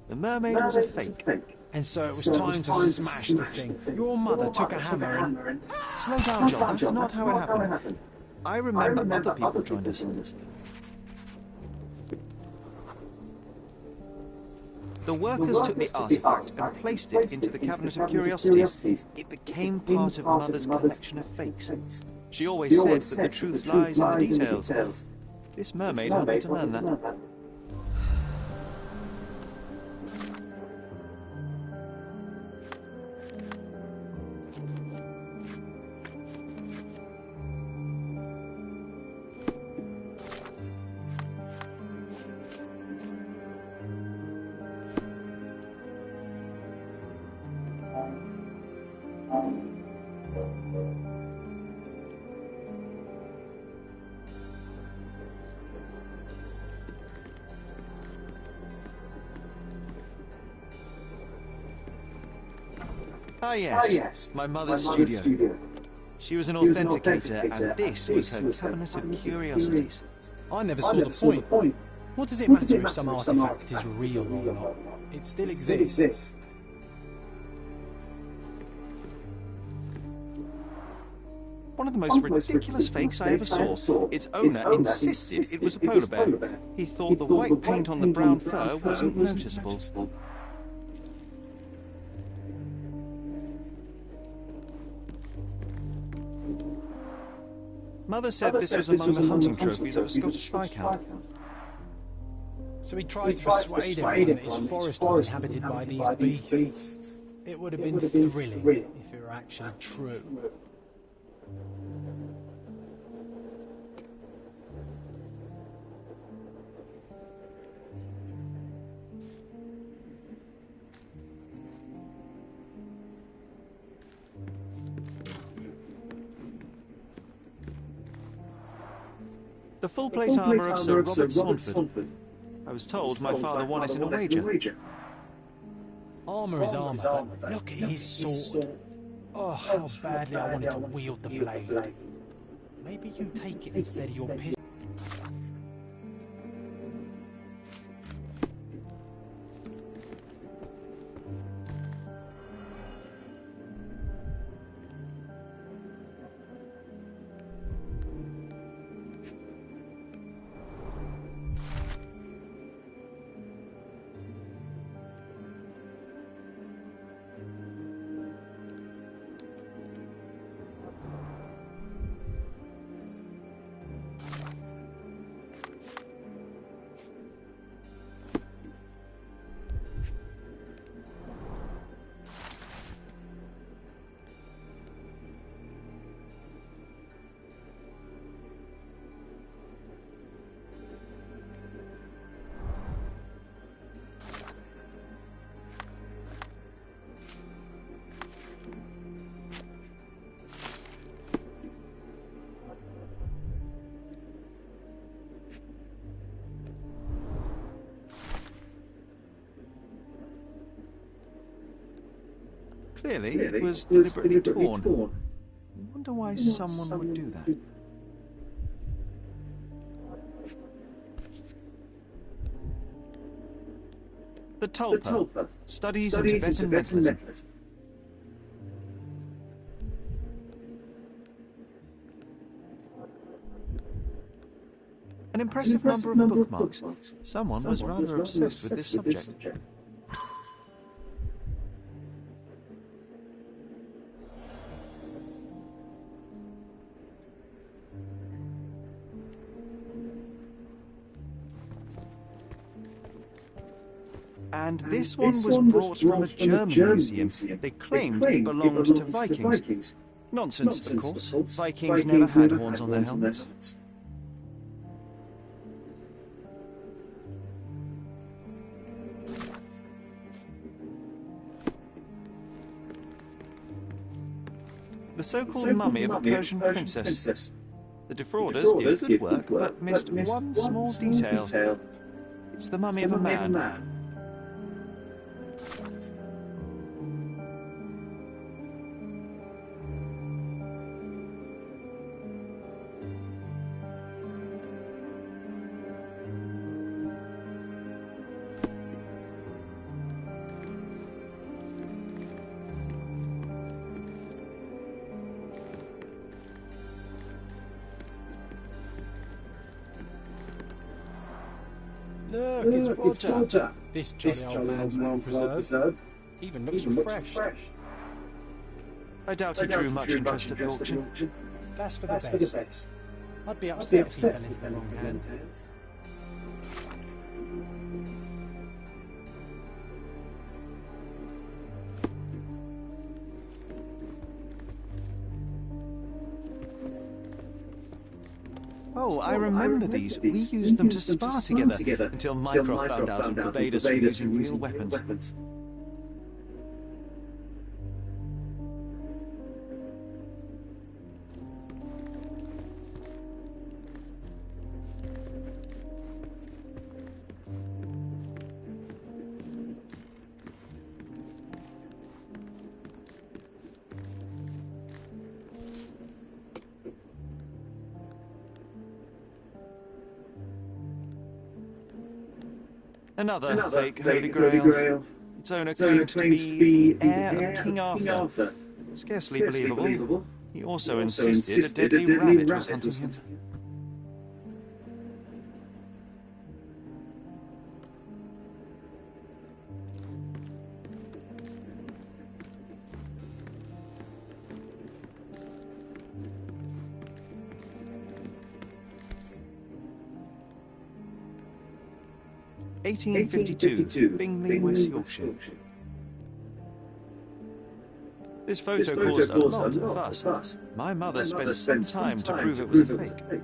The mermaid was a fake. And so it was time to smash the thing. Your mother took a hammer and... Slow down, John, that's not how it happened. I remember other people joined us. The workers took the artifact and placed it into the cabinet of curiosities. It became part of Mother's collection of fakes. She always said that the truth lies in the details. This mermaid helped me to learn that. Ah yes, my mother's studio. She was an authenticator, and this was her cabinet of curiosities. I never saw the point. What does it matter if some artifact is real or not? It still exists. One of the most ridiculous fakes I ever saw. Its owner insisted it was a polar bear. He thought the white paint on the brown fur wasn't noticeable. Mother said this was among the hunting trophies of a Scottish Viscount. So he tried to persuade everyone that his forest was inhabited by these beasts. It would have been thrilling if it were actually true. The full plate armour of Sir Robert Saundford. I was told my father won it in a wager. Armour is armour, but look at his sword. Oh, how badly I wanted to wield the blade. Maybe you take it instead of your pistol. Clearly, it was deliberately torn. I wonder why someone would do that. The Tulpa, Studies in Tibetan Mentalism. An impressive number of bookmarks. Someone was rather obsessed with this subject. And this one was brought from a German museum. They claimed it belonged to Vikings. Nonsense, of course. Vikings never had horns on their helmets. The so-called mummy of a Persian princess. The defrauders did good work, but missed one small detail. It's the mummy of a man. Look, it's Roger. This jolly old man's well preserved. Even looks refreshed. I doubt he drew much interest at the auction. That's for the best. I'd be upset if he fell into the wrong hands. Oh, I remember these. We used them to spar together until Mycroft found out and forbade us from using real weapons. Another fake Holy Grail. Its owner claimed to be the heir of King Arthur. Scarcely believable. He also insisted a deadly rabbit was hunting him. (1852), Bingley, West Yorkshire. This photo caused a lot of fuss. My mother spent some time to prove it was a fake.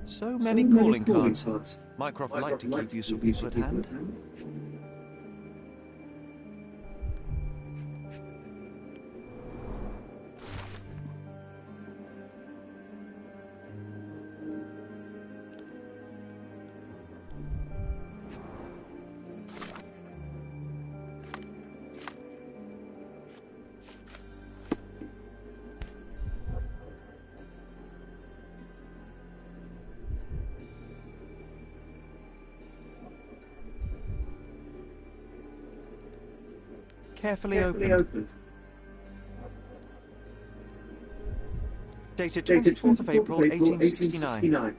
So many calling cards. Mycroft would like to keep useful people at hand. Carefully opened. Dated 24th of April, 1869.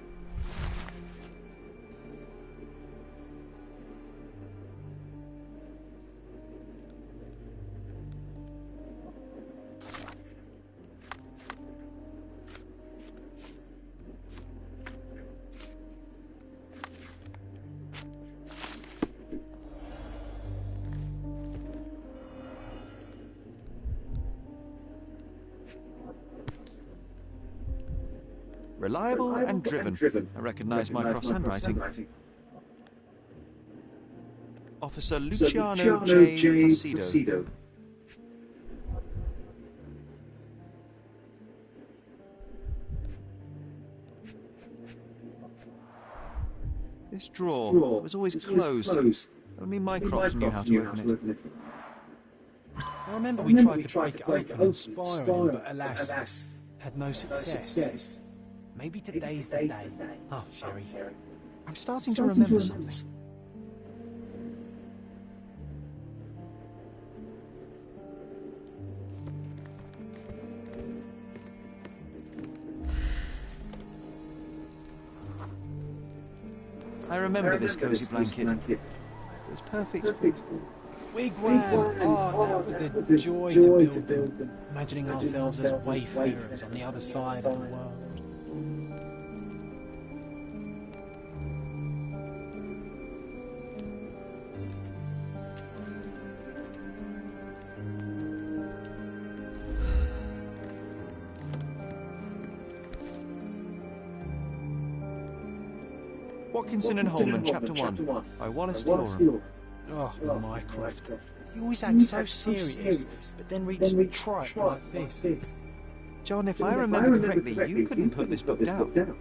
Reliable and driven. I recognise Mycroft's handwriting. Officer Luciano J. Placido. This drawer was always closed. Only Mycroft knew how to open it. I remember we tried to break it open and spy on him, but alas, had no success. Maybe today's the day. Oh, Sherry. I'm starting to remember something. I remember this cozy blanket. It was perfect. Wigwam! Oh, that was a joy to build them. Imagining ourselves as wayfarers on the other side of the world. Watkinson and Holman, Chapter 1, by Wallace Diorem. Oh, Mycroft. You always act so serious, but then reach trite like this. John, if I remember correctly, you couldn't put this book down.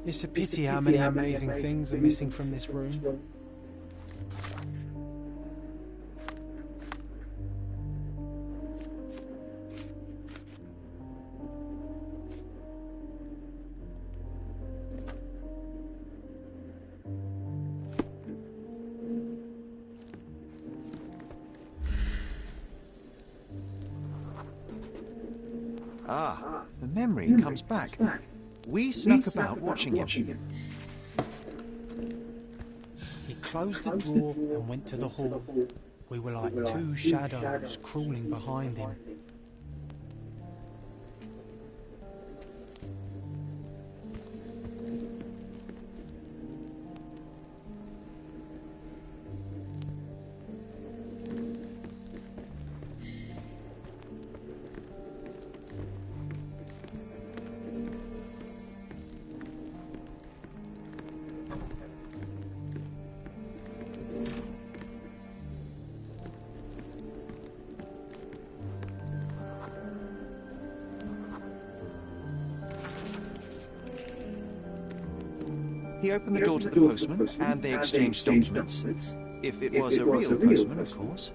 It's a pity how many amazing things are missing from this room. Ah, the memory comes back. We snuck about watching him. He closed the drawer and went to the hall. We were like two shadows crawling behind him. He opened the door to the postman, and they exchanged documents. If it was a real postman, of course.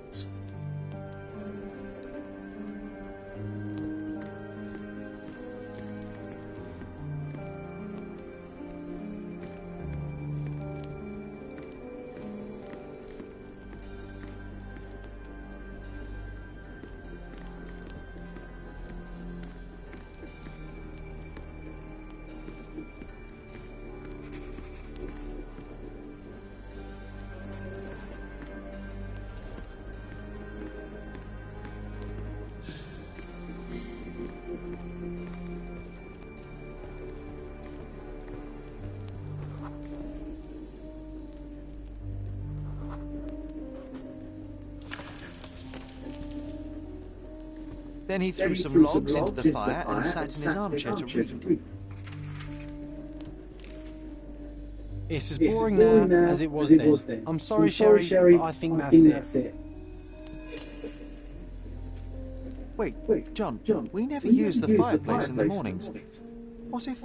Then he threw some logs into the fire and sat in his armchair to read. It's as boring now as it was then. I'm sorry, Sherry, but I think that's it. Wait, John, we never use the fireplace in the mornings. What if...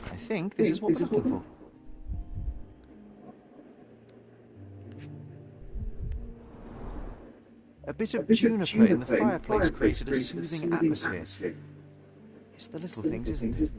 I think this is what we're looking for. A bit of juniper in the fireplace created a soothing atmosphere. It's the little things, isn't it?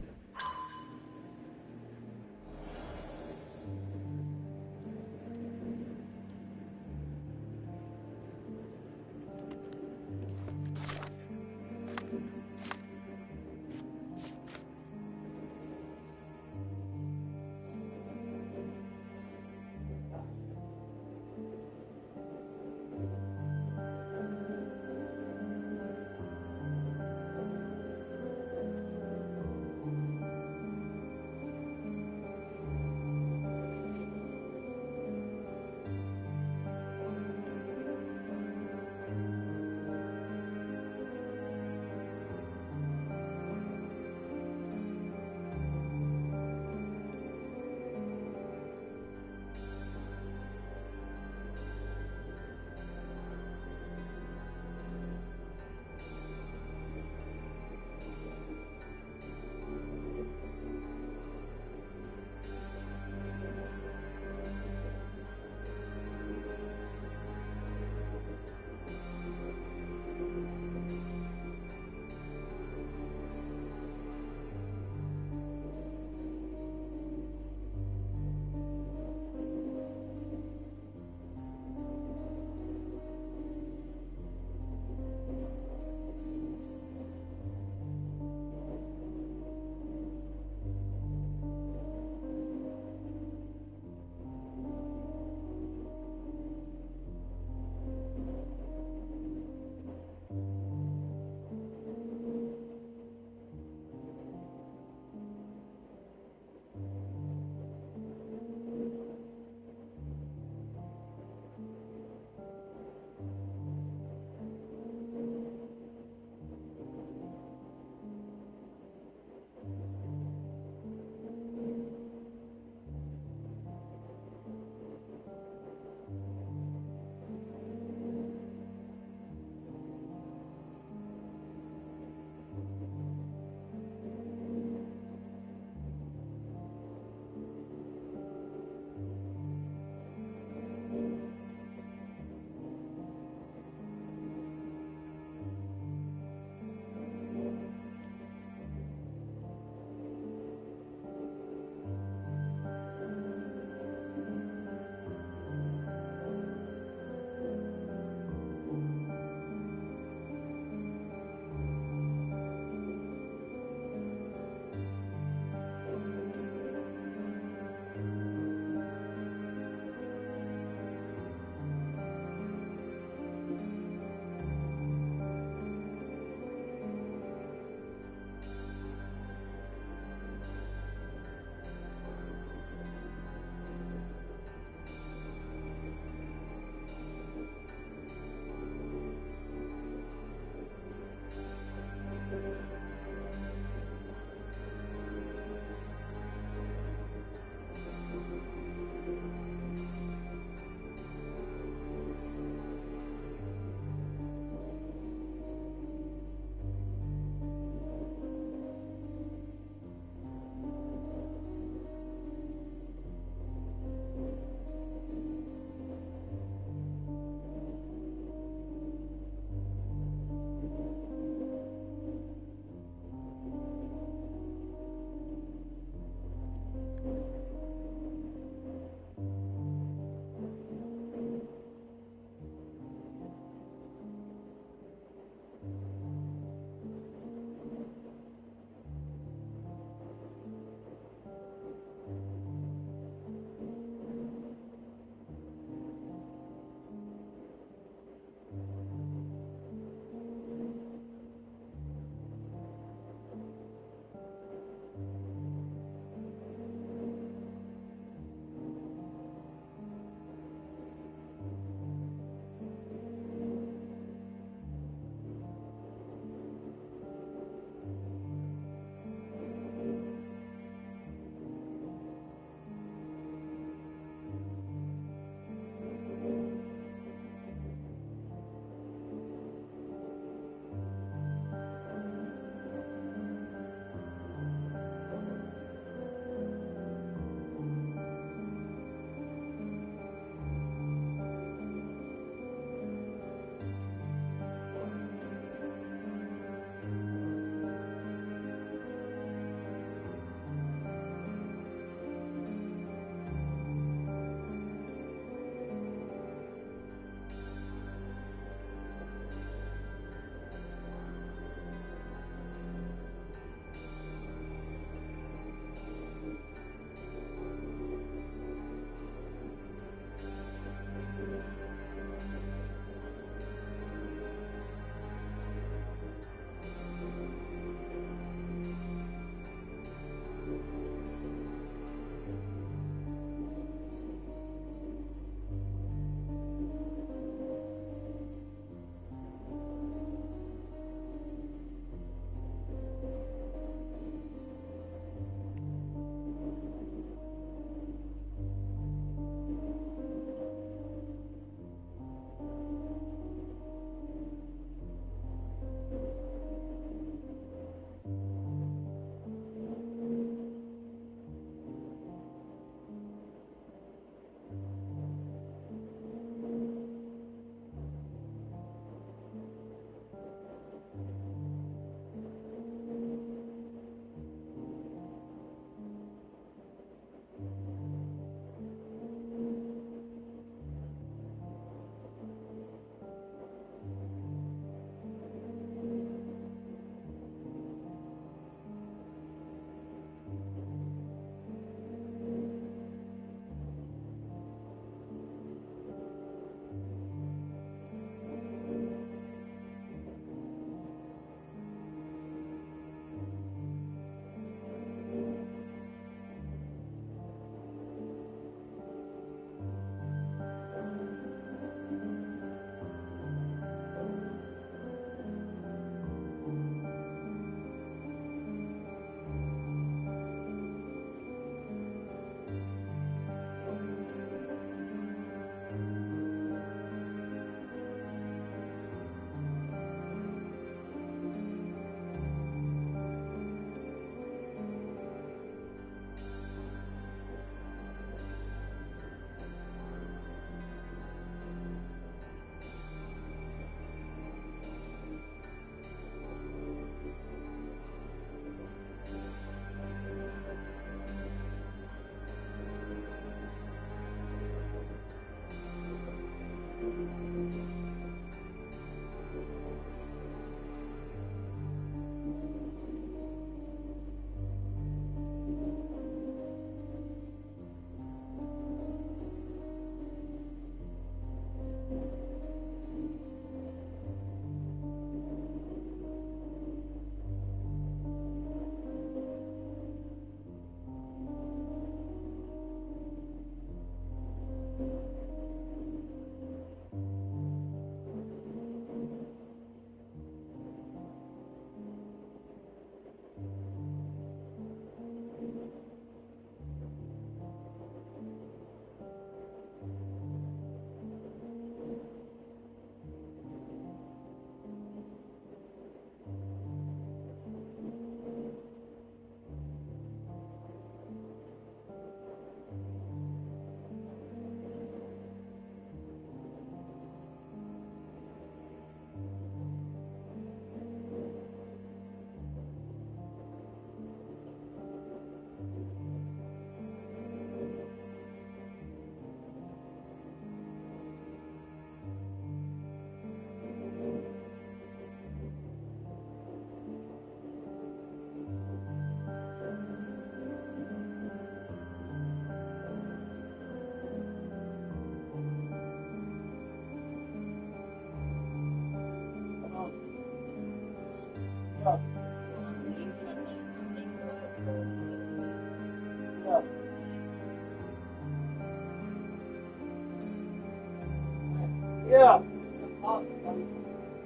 Yeah.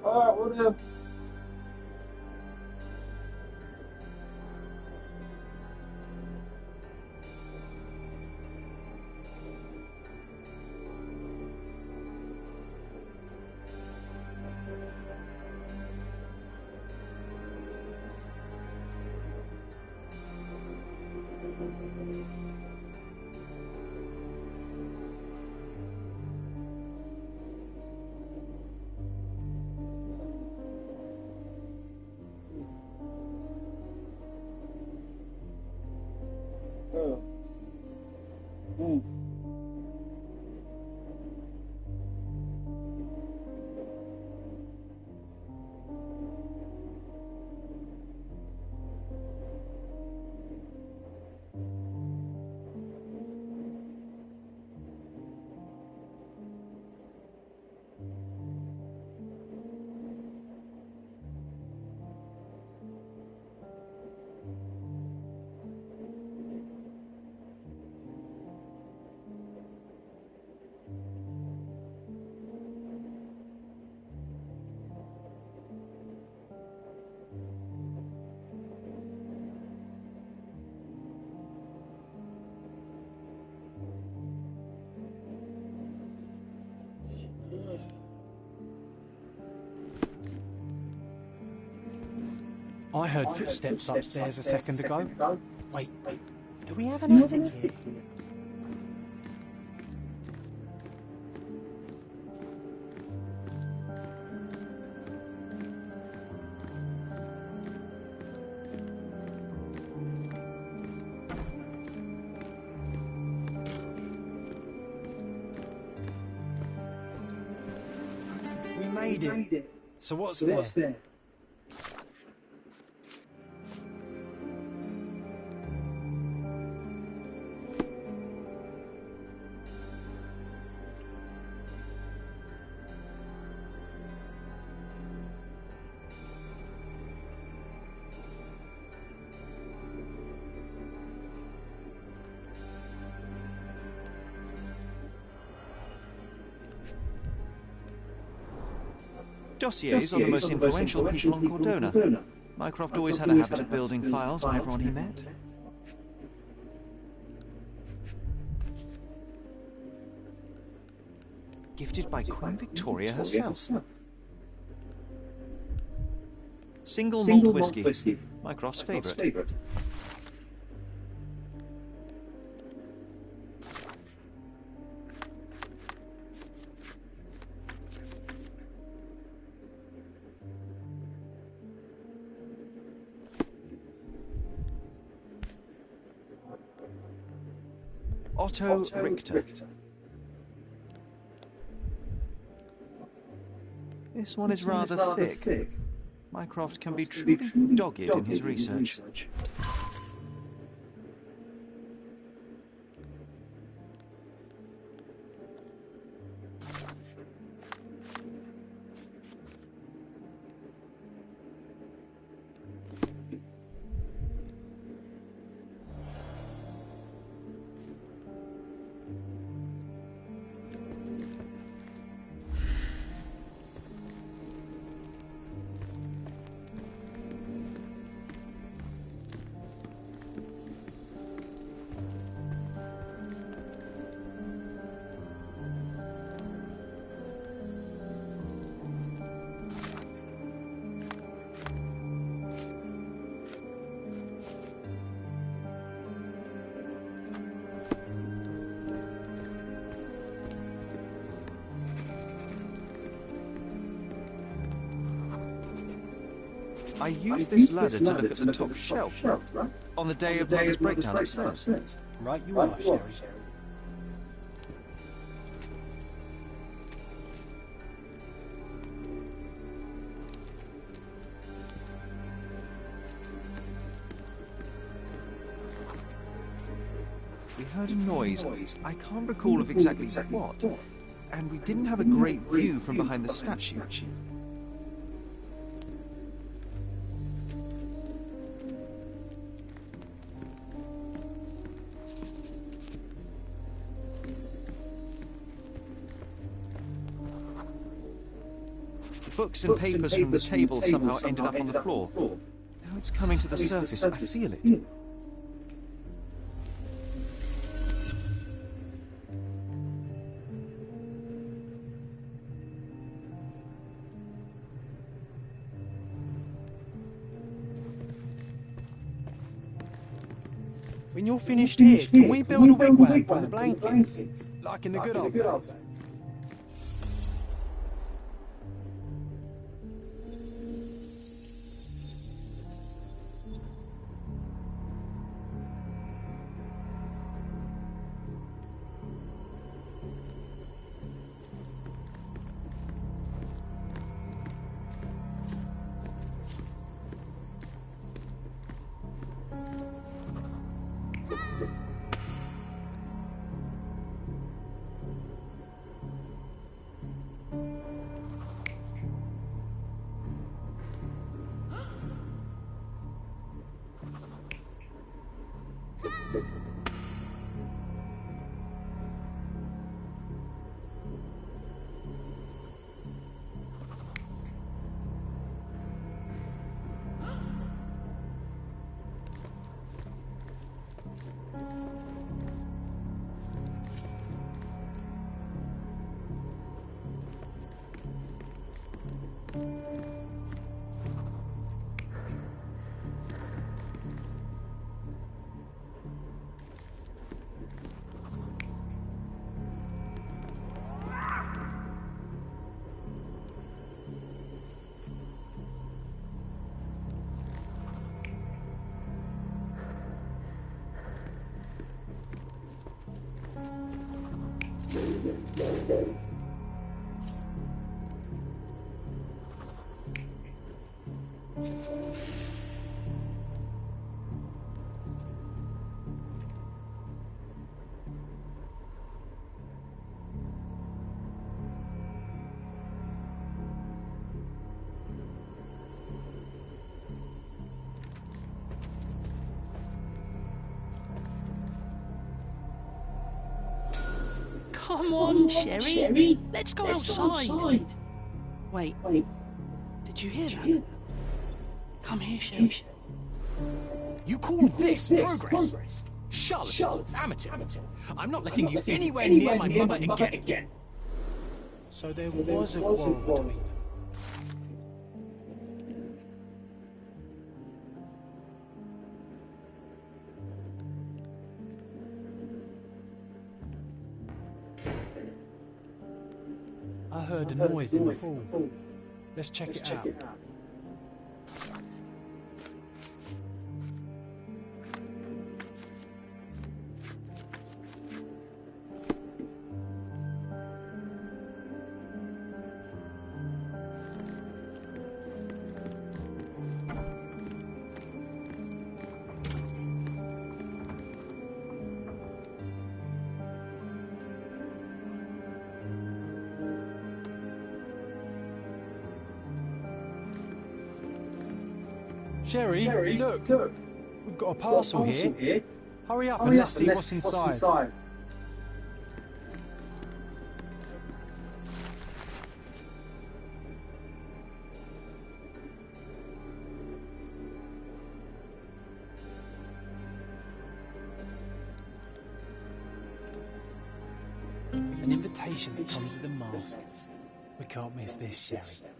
Alright, we'll do. I heard footsteps upstairs a second ago. Wait, do we have an attic here? We made it. So what's there? Dossiers on the most influential people on Cordona. Mycroft always had a habit of building files on everyone he met. Gifted by Queen Victoria herself. Single malt whiskey. Mycroft's favourite. Otto Richter. This one is rather thick. Mycroft can be truly dogged in his research. I used this ladder to look at the top shelf on the day of Mother's breakdown upstairs. Right you are, Sherry. We heard a noise. I can't recall of exactly what. And we didn't have a great view from behind the statue. books and papers from the table somehow ended up on the floor. Now it's coming to the surface. I feel it. When you're finished here, can we build a wigwam from the blankets? Like in the good old days? Come on, Sherry. Let's go outside. Wait. Did you hear that? Come here, Sherry. You call this progress? Charlatan, amateur. I'm not letting you anywhere near my mother again. So there was a quarrel between them. I heard a noise in the hall. Let's check it out. Sherry, look. We've got a parcel here. Hurry up and let's see what's inside. An invitation that comes with a mask. We can't miss this, Sherry.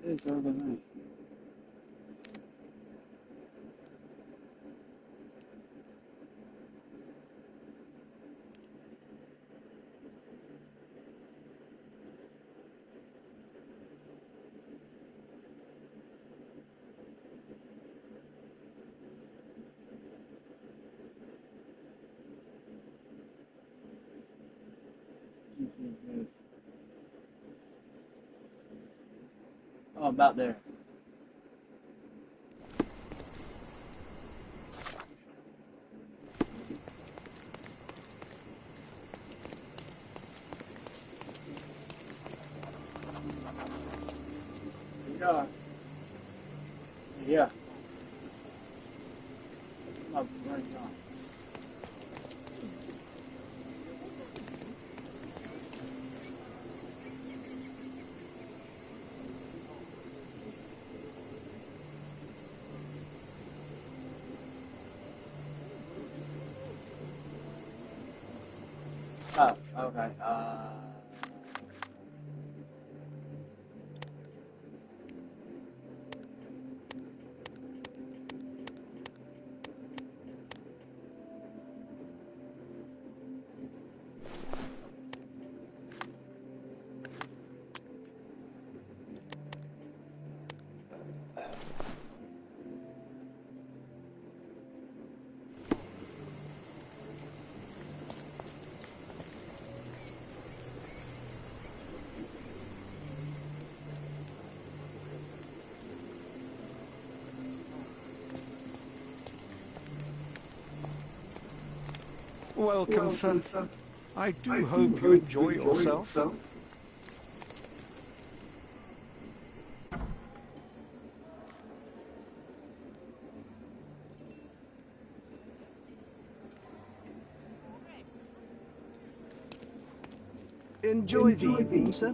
It's over there. Oh, about there. Yeah. Yeah. Oh, right now. Oh, okay. Welcome, sir. I do hope you enjoy yourself. Enjoy the evening, sir.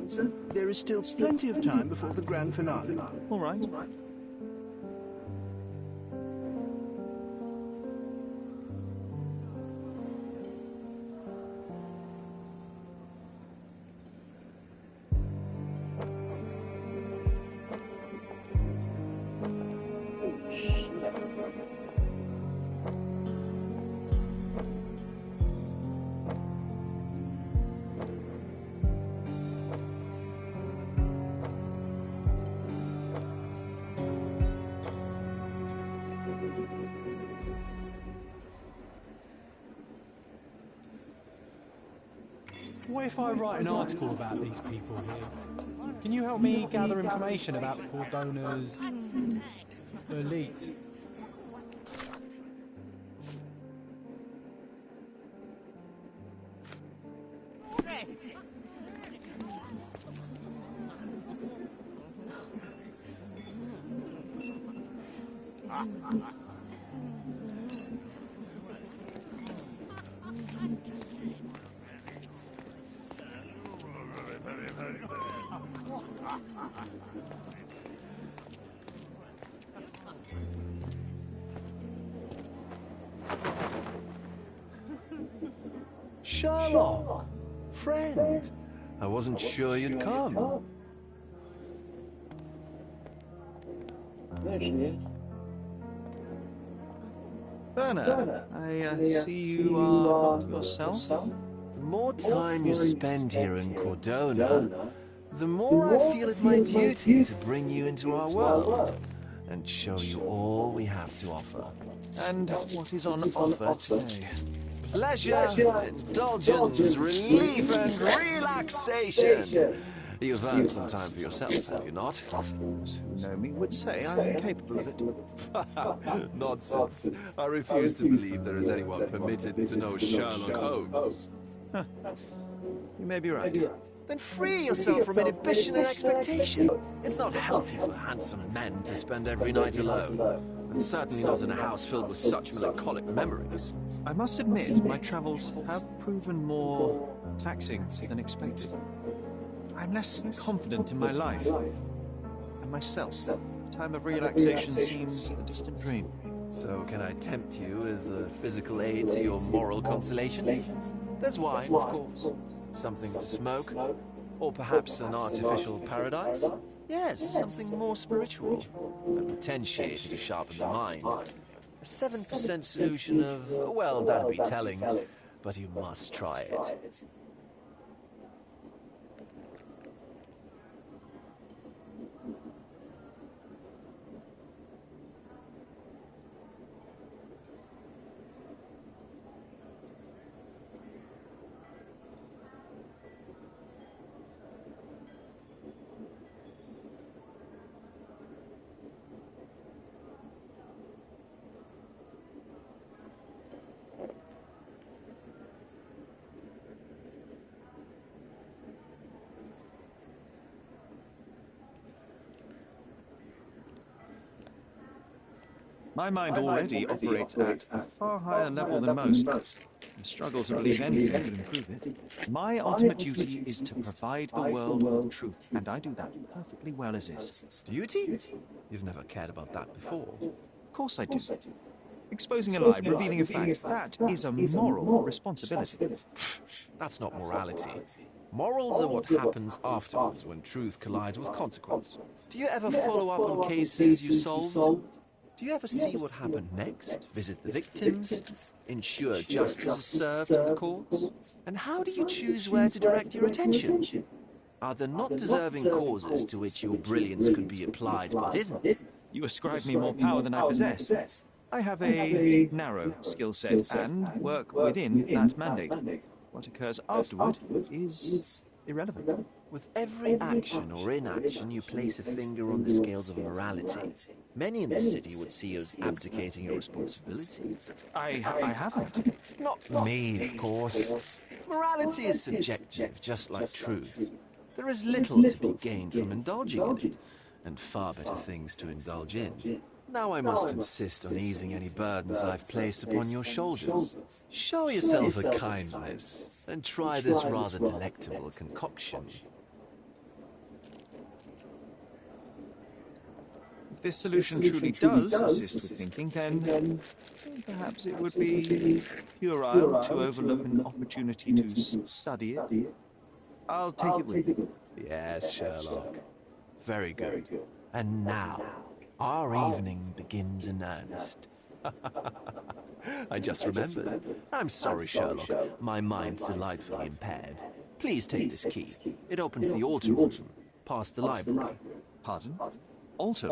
There is still plenty of time before the grand finale. All right. What if I write an article about these people here? Can you help me gather information about Cordona's elite? Sherlock! Friend! I wasn't sure you'd come. There she is. Werner, I see you are yourself. The more time you spend here in Cordona, the more I feel it my duty to bring you into our world and show you all we have to offer. And what is on offer today? Pleasure, indulgence, relief, and relaxation. You've earned some time for yourself, have you not? Those who know me would say I'm capable of it. Nonsense. I refuse to believe there is anyone permitted to know Sherlock Holmes. Huh. You may be right. Then free yourself from inhibition and expectation. It's not healthy for handsome men to spend every night alone. And certainly not in a house filled with such melancholic memories. I must admit, my travels have proven more taxing than expected. I'm less confident in my life and myself. A time of relaxation seems a distant dream. So can I tempt you with a physical aid to your moral consolations? There's wine, of course. Something to smoke. Or perhaps an artificial paradise? Yes, something more spiritual. And potentiated to sharpen the mind. A 7% solution of, well, that'd be telling, but you must try it. My mind already operates at a far higher level than most. I struggle to believe anything could improve it. My ultimate duty is to provide the world with truth, and I do that perfectly well as is. Duty? You've never cared about that before. Of course I do. Exposing a lie, revealing a fact, that is a moral responsibility. That's not morality. Morals are what happens afterwards when truth collides with consequence. Do you ever follow up on cases you solved? Do you ever see what happened next? Visit the victims? Ensure justice is served in the courts? And how do you choose where to direct your attention? Are there not deserving causes to which your brilliance could be applied but isn't? You ascribe me more power than I possess. I have a narrow skill set and work within that mandate. What occurs afterward is irrelevant. With every action or inaction, you place a finger on the scales of morality. Many in the city would see you as abdicating your responsibility. I haven't. Not me, of course. Morality is subjective, just like truth. There is little to be gained from indulging in it, and far better things to indulge in. Now I must insist on easing any burdens I've placed upon your shoulders. Show yourself a kindness, and try this rather delectable concoction. If this solution truly does assist with thinking, then perhaps it would be puerile to overlook an opportunity to study it. I'll take it with me. Yes, Sherlock. Very good. And now, our evening begins in earnest. I just remembered. I'm sorry, Sherlock. My mind's delightfully impaired. Please take this key. It opens the altar room, past the library. Pardon? Altar?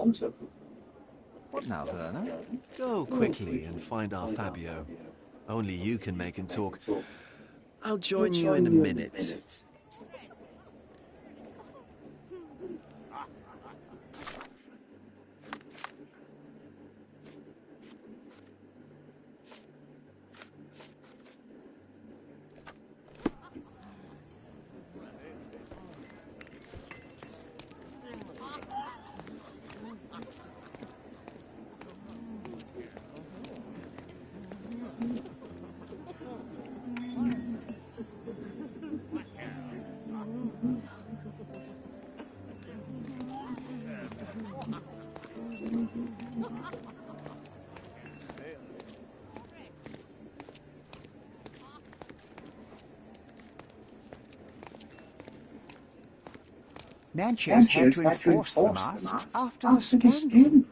What now, Werner? Go quickly and find our Fabio. Only you can make him talk. I'll join you in a minute. Natchez had to enforce the masks after the scandal.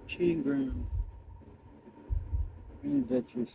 Cheating ground. And Duchess.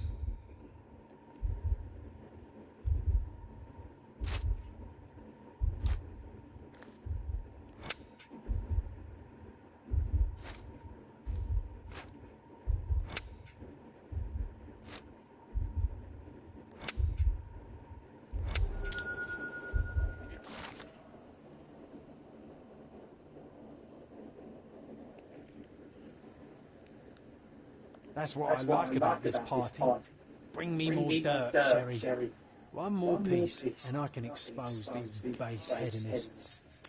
That's what I like about this party. Bring me more dirt, Sherry. One more piece, and I can expose these base hedonists.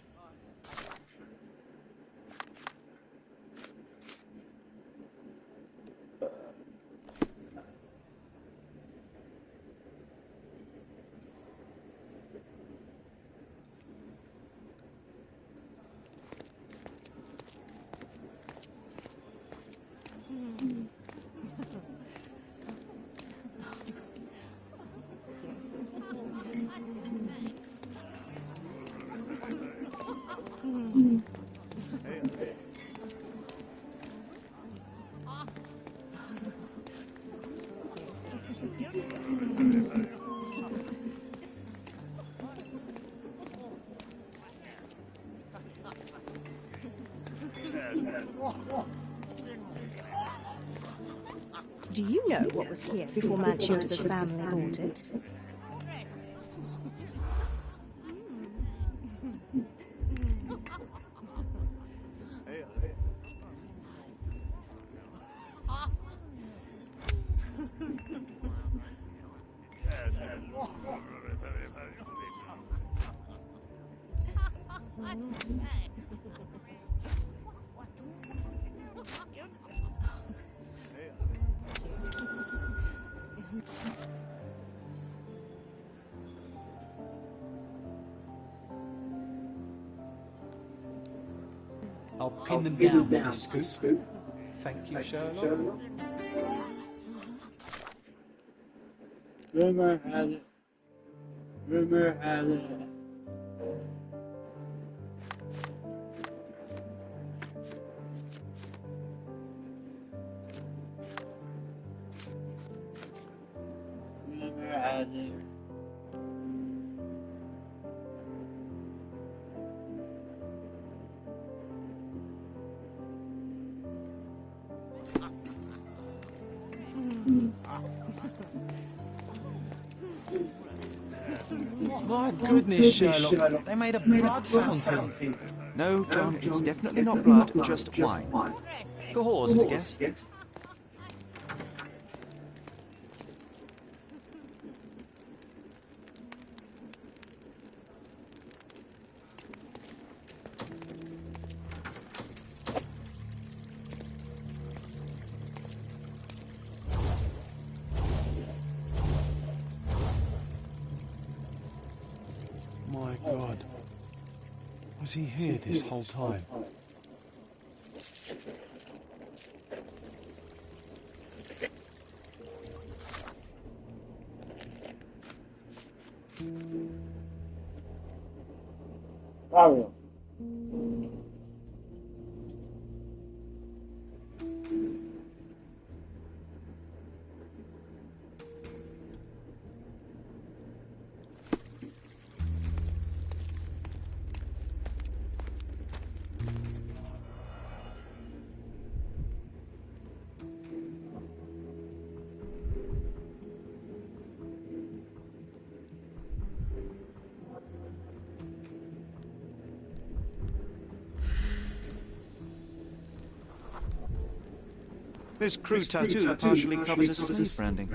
Do you know what was here before Manchiosa's family bought it? I'll pin them down with this scoop. Thank you, Sherlock. Rumor has it. Rumor has it. Rumor has it. My goodness, Sherlock. They made a blood fountain. No, John, it's definitely not blood, just wine. Go hazard a guess. My God. Was he here this whole time? Pablo. This crude tattoo partially covers a slave branding.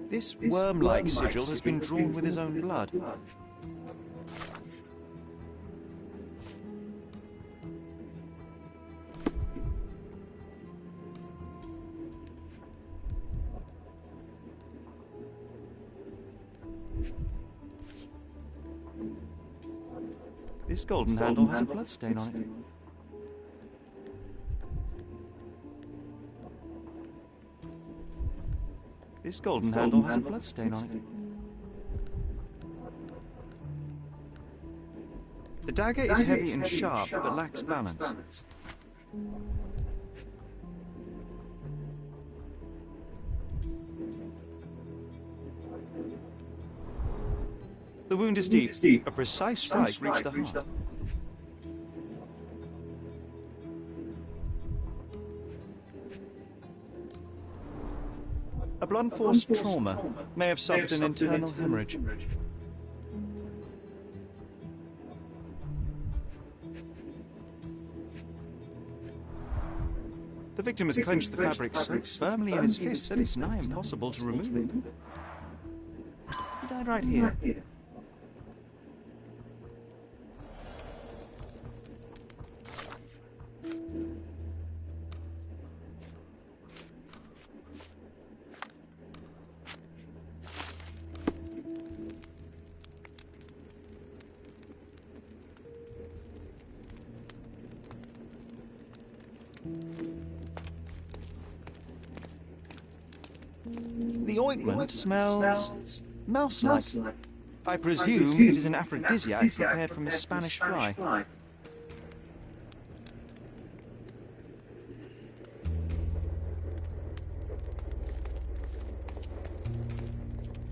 This worm-like sigil has been drawn with his own blood. This golden handle has a bloodstain on it. This golden handle has a bloodstain on it. The dagger is heavy and sharp, but lacks balance. The wound is deep. A precise strike reached the heart. A blunt force trauma may have suffered an internal hemorrhage. The victim has clenched the fabric so firmly in his fist that it's nigh impossible to remove it. He died right here. The ointment smells mouse-like. I presume it is an aphrodisiac prepared from a Spanish fly.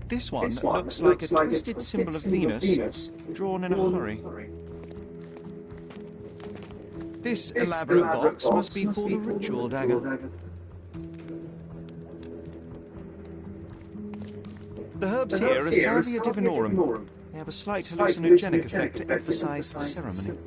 This one looks like a twisted symbol of Venus, drawn in a hurry. This elaborate box must be for the ritual dagger. The herbs here are Salvia divinorum. They have a slight hallucinogenic effect to emphasize the ceremony.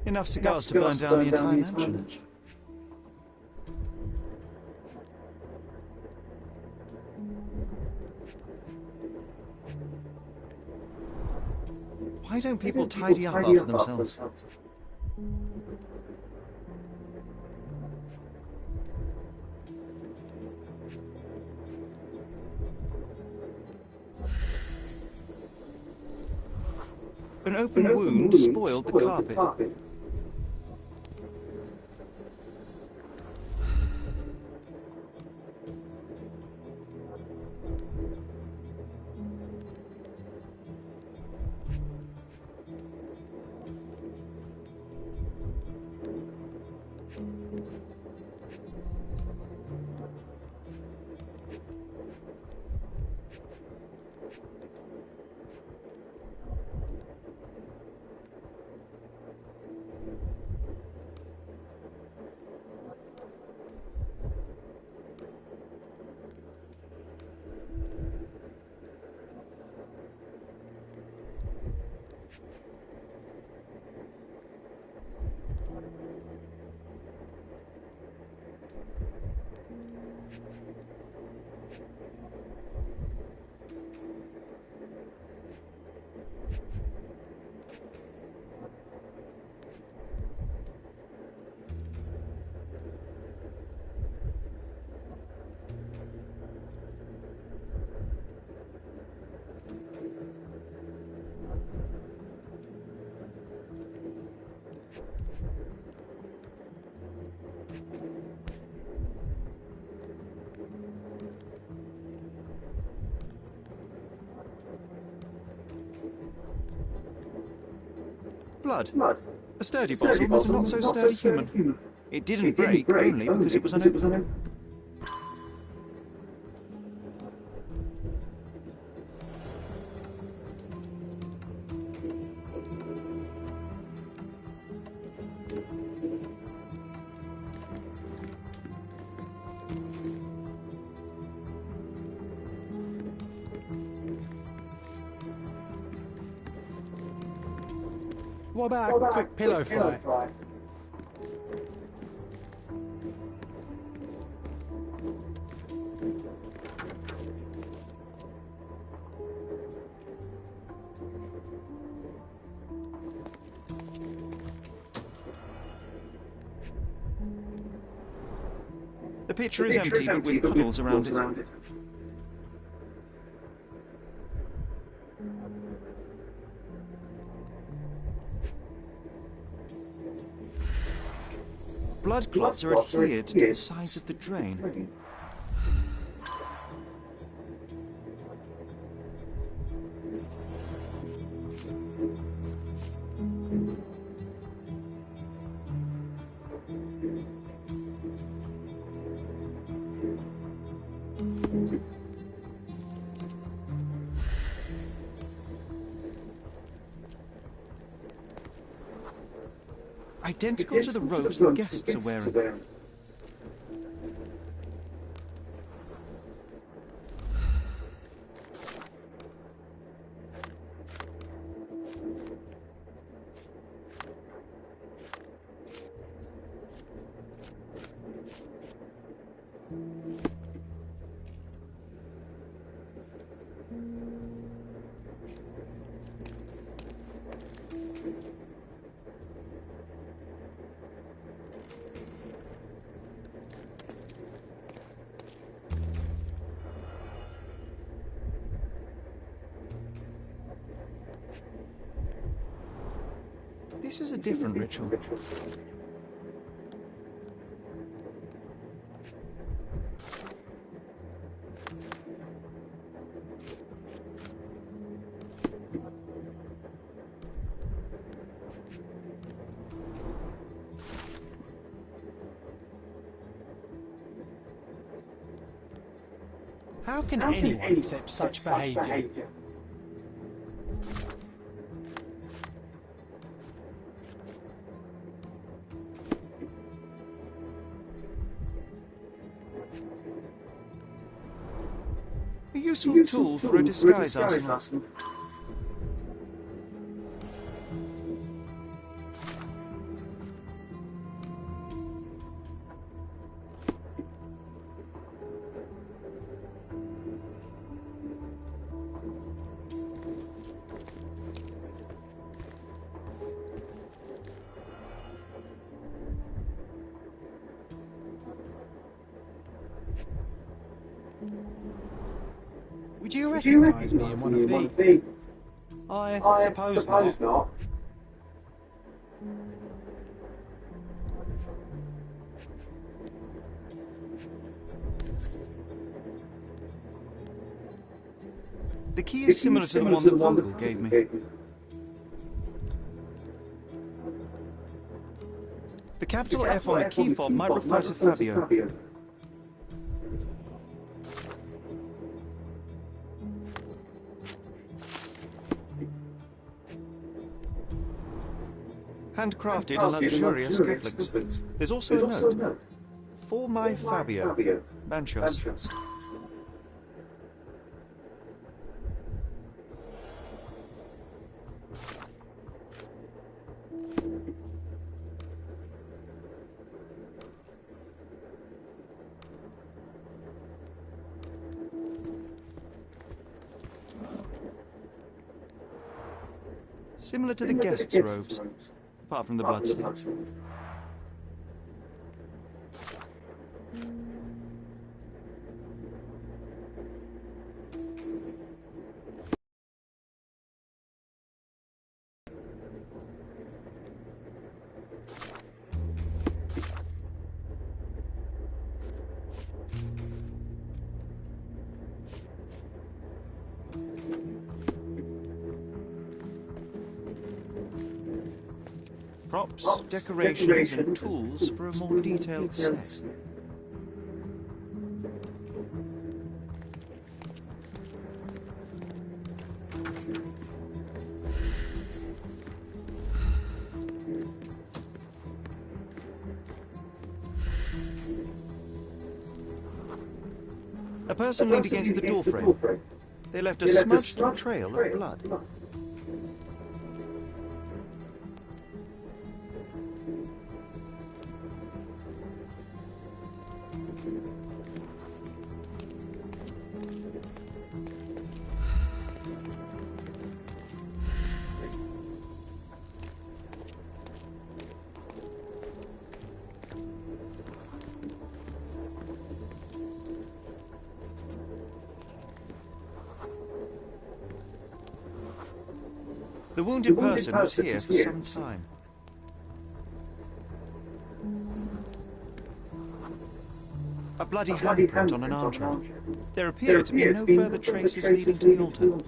Enough cigars to burn down the entire mansion. Why don't people tidy up after themselves? An open wound spoiled the carpet. Blood. A sturdy bottle met a not-so-sturdy human. It didn't break only because it was unopened. What about a quick pillow fight? The pitcher is empty, but with puddles around it. Blood clots are adhered to the sides of the drain. Identical to the robes the guests are wearing. This is a different ritual. How can anyone accept such behaviour? A useful tool for a disguise arsenal. Would you recognise me in one of these? I suppose not. The key is similar to the one that Vogel gave me. The capital F on the key fob might refer to Fabio. Handcrafted and luxurious cufflinks. There's also a note. For my Fabio. Manchos. Similar to the guest's robes, apart from the bloodstains. Props, decorations, and tools for a more detailed set. A person leaned against the doorframe. They left a smudged trail of blood. The wounded person was here for some time. A bloody handprint on an armchair. There appear to be no further traces leading to the altar.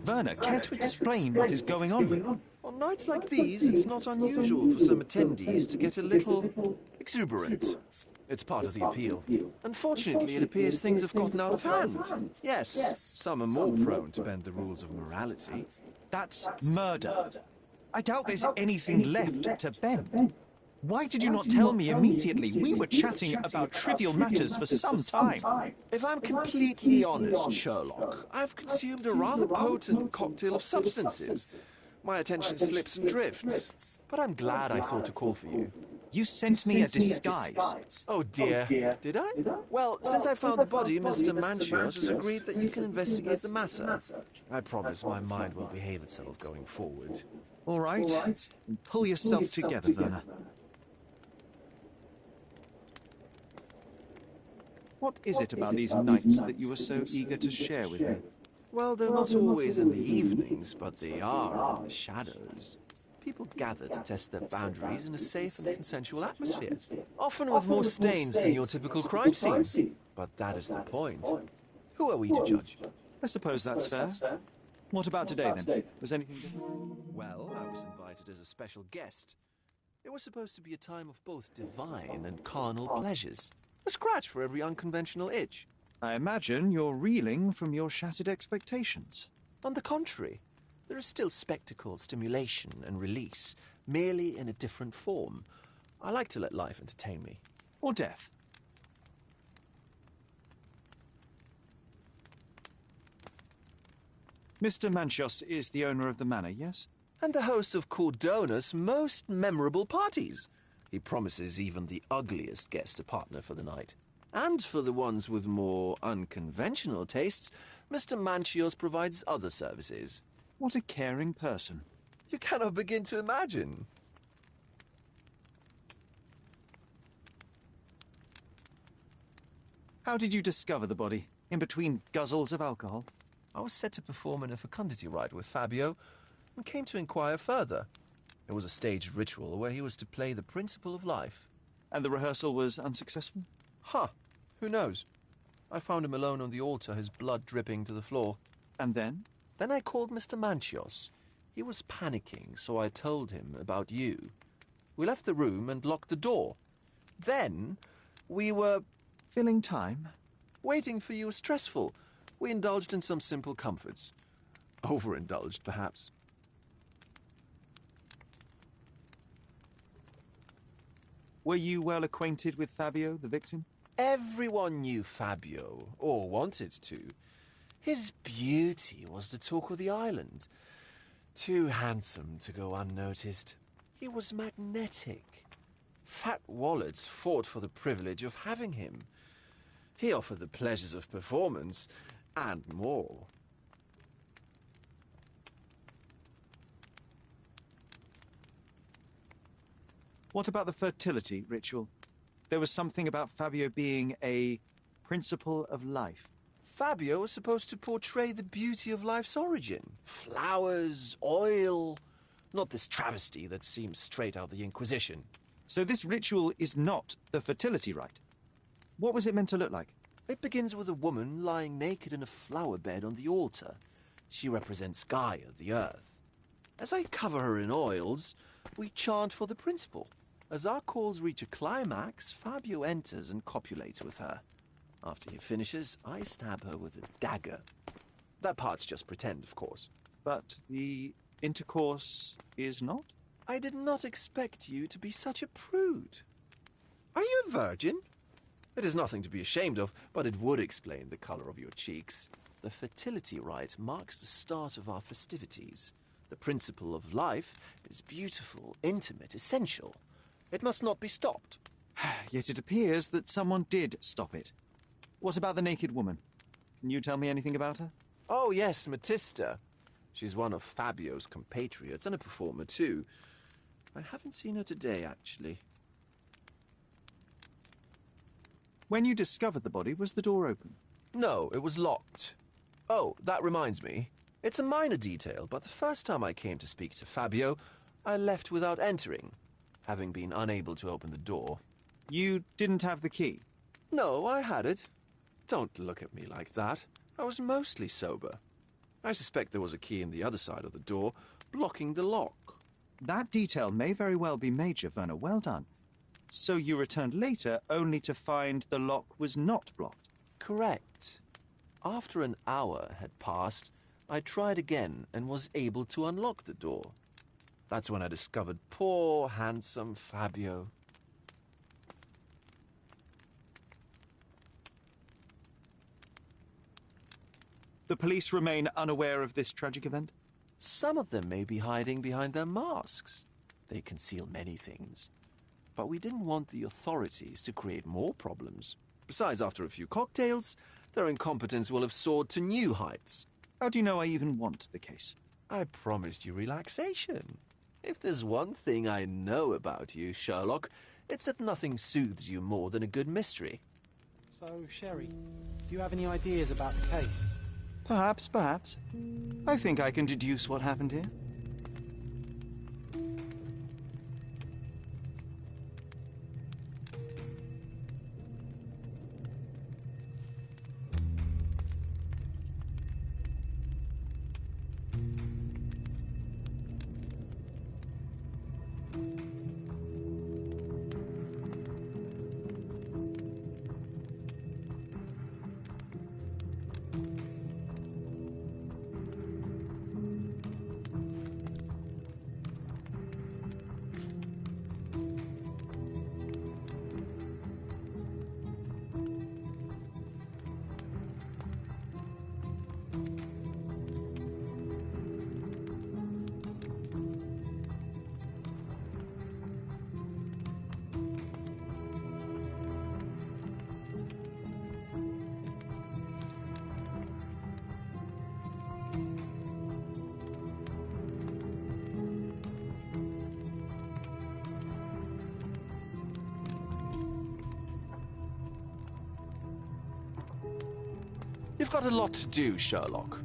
Werner, care to explain what is going on? On nights like these, it's not unusual for some attendees to get a little exuberant. It's part of the appeal. Unfortunately, it appears things have gotten out of hand. Yes, some are more prone to bend the rules of morality. That's murder. I doubt there's anything left to bend. Why did you not tell me immediately? We were chatting about trivial matters for some time. If I'm completely honest, Sherlock, I've consumed a rather potent cocktail of substances. My attention slips and drifts. But I'm glad I thought to call for you. You sent me a disguise. Oh dear. Did I? Well, since I found the body, Mr. Manchios has agreed that you can investigate the matter. I promise my mind will behave itself going forward. All right. Then pull yourself together, Werner. What is it about these nights that you are so eager to share with me? Well, they're not always in the evenings, but they are in the shadows. People gather to test their boundaries in a safe and consensual atmosphere, often with more stains than your typical crime scene. But that is the point. Who are we to judge? I suppose that's fair. What about today, then? Was anything different? Well, I was invited as a special guest. It was supposed to be a time of both divine and carnal pleasures. A scratch for every unconventional itch. I imagine you're reeling from your shattered expectations. On the contrary, there is still spectacle, stimulation, and release, merely in a different form. I like to let life entertain me. Or death. Mr. Manchios is the owner of the manor, yes? And the host of Cordona's most memorable parties. He promises even the ugliest guest a partner for the night. And for the ones with more unconventional tastes, Mr. Manchios provides other services. What a caring person. You cannot begin to imagine. How did you discover the body? In between guzzles of alcohol? I was set to perform in a fecundity rite with Fabio and came to inquire further. It was a staged ritual where he was to play the principle of life. And the rehearsal was unsuccessful? Who knows? I found him alone on the altar, his blood dripping to the floor. And then? Then I called Mr. Manchios. He was panicking, so I told him about you. We left the room and locked the door. Then we were... filling time? Waiting for you was stressful. We indulged in some simple comforts. Overindulged, perhaps. Were you well acquainted with Fabio, the victim? Everyone knew Fabio, or wanted to. His beauty was the talk of the island. Too handsome to go unnoticed. He was magnetic. Fat wallets fought for the privilege of having him. He offered the pleasures of performance, and more. What about the fertility ritual? There was something about Fabio being a principle of life. Fabio was supposed to portray the beauty of life's origin. Flowers, oil... Not this travesty that seems straight out of the Inquisition. So this ritual is not the fertility rite. What was it meant to look like? It begins with a woman lying naked in a flower bed on the altar. She represents Gaia, the earth. As I cover her in oils, we chant for the principle. As our calls reach a climax, Fabio enters and copulates with her. After he finishes, I stab her with a dagger. That part's just pretend, of course. But the intercourse is not? I did not expect you to be such a prude. Are you a virgin? It is nothing to be ashamed of, but it would explain the color of your cheeks. The fertility rite marks the start of our festivities. The principle of life is beautiful, intimate, essential. It must not be stopped. Yet it appears that someone did stop it. What about the naked woman? Can you tell me anything about her? Oh, yes, Matista. She's one of Fabio's compatriots and a performer, too. I haven't seen her today, actually. When you discovered the body, was the door open? No, it was locked. Oh, that reminds me. It's a minor detail, but the first time I came to speak to Fabio, I left without entering, having been unable to open the door. You didn't have the key? No, I had it. Don't look at me like that. I was mostly sober. I suspect there was a key in the other side of the door, blocking the lock. That detail may very well be major, Werner. Well done. So you returned later only to find the lock was not blocked? Correct. After an hour had passed, I tried again and was able to unlock the door. That's when I discovered poor, handsome Fabio. The police remain unaware of this tragic event? Some of them may be hiding behind their masks. They conceal many things. But we didn't want the authorities to create more problems. Besides, after a few cocktails, their incompetence will have soared to new heights. How do you know I even want the case? I promised you relaxation. If there's one thing I know about you, Sherlock, it's that nothing soothes you more than a good mystery. So, Sherry, do you have any ideas about the case? Perhaps. I think I can deduce what happened here. You've got a lot to do, Sherlock.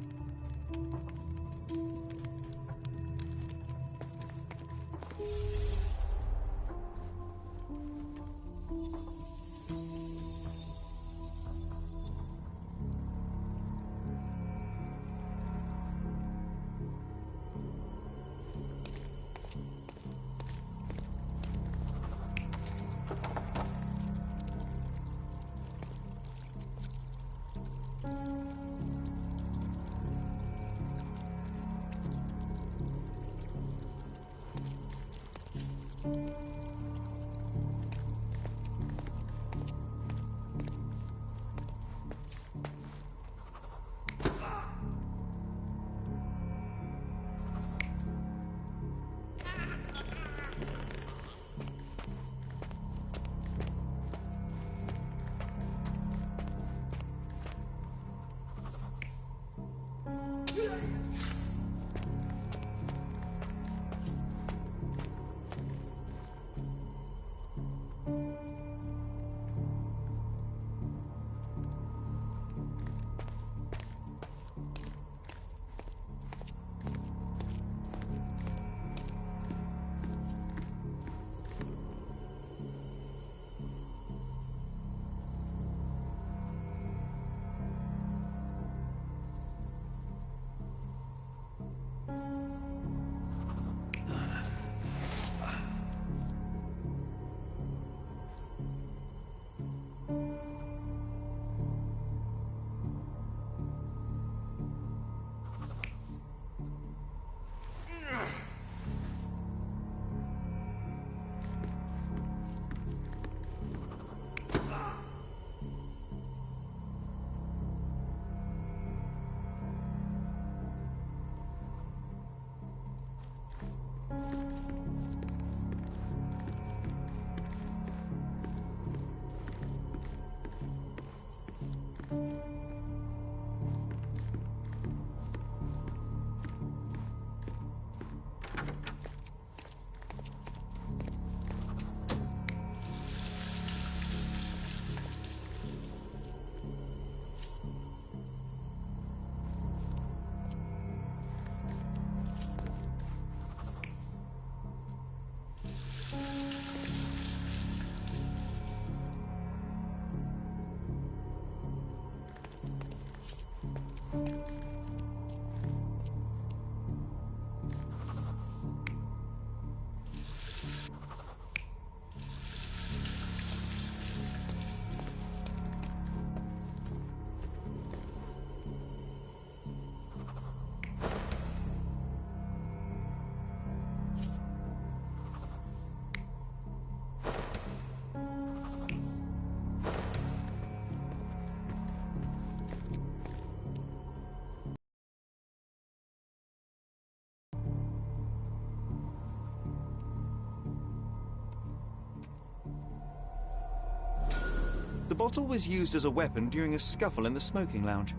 The bottle was used as a weapon during a scuffle in the smoking lounge.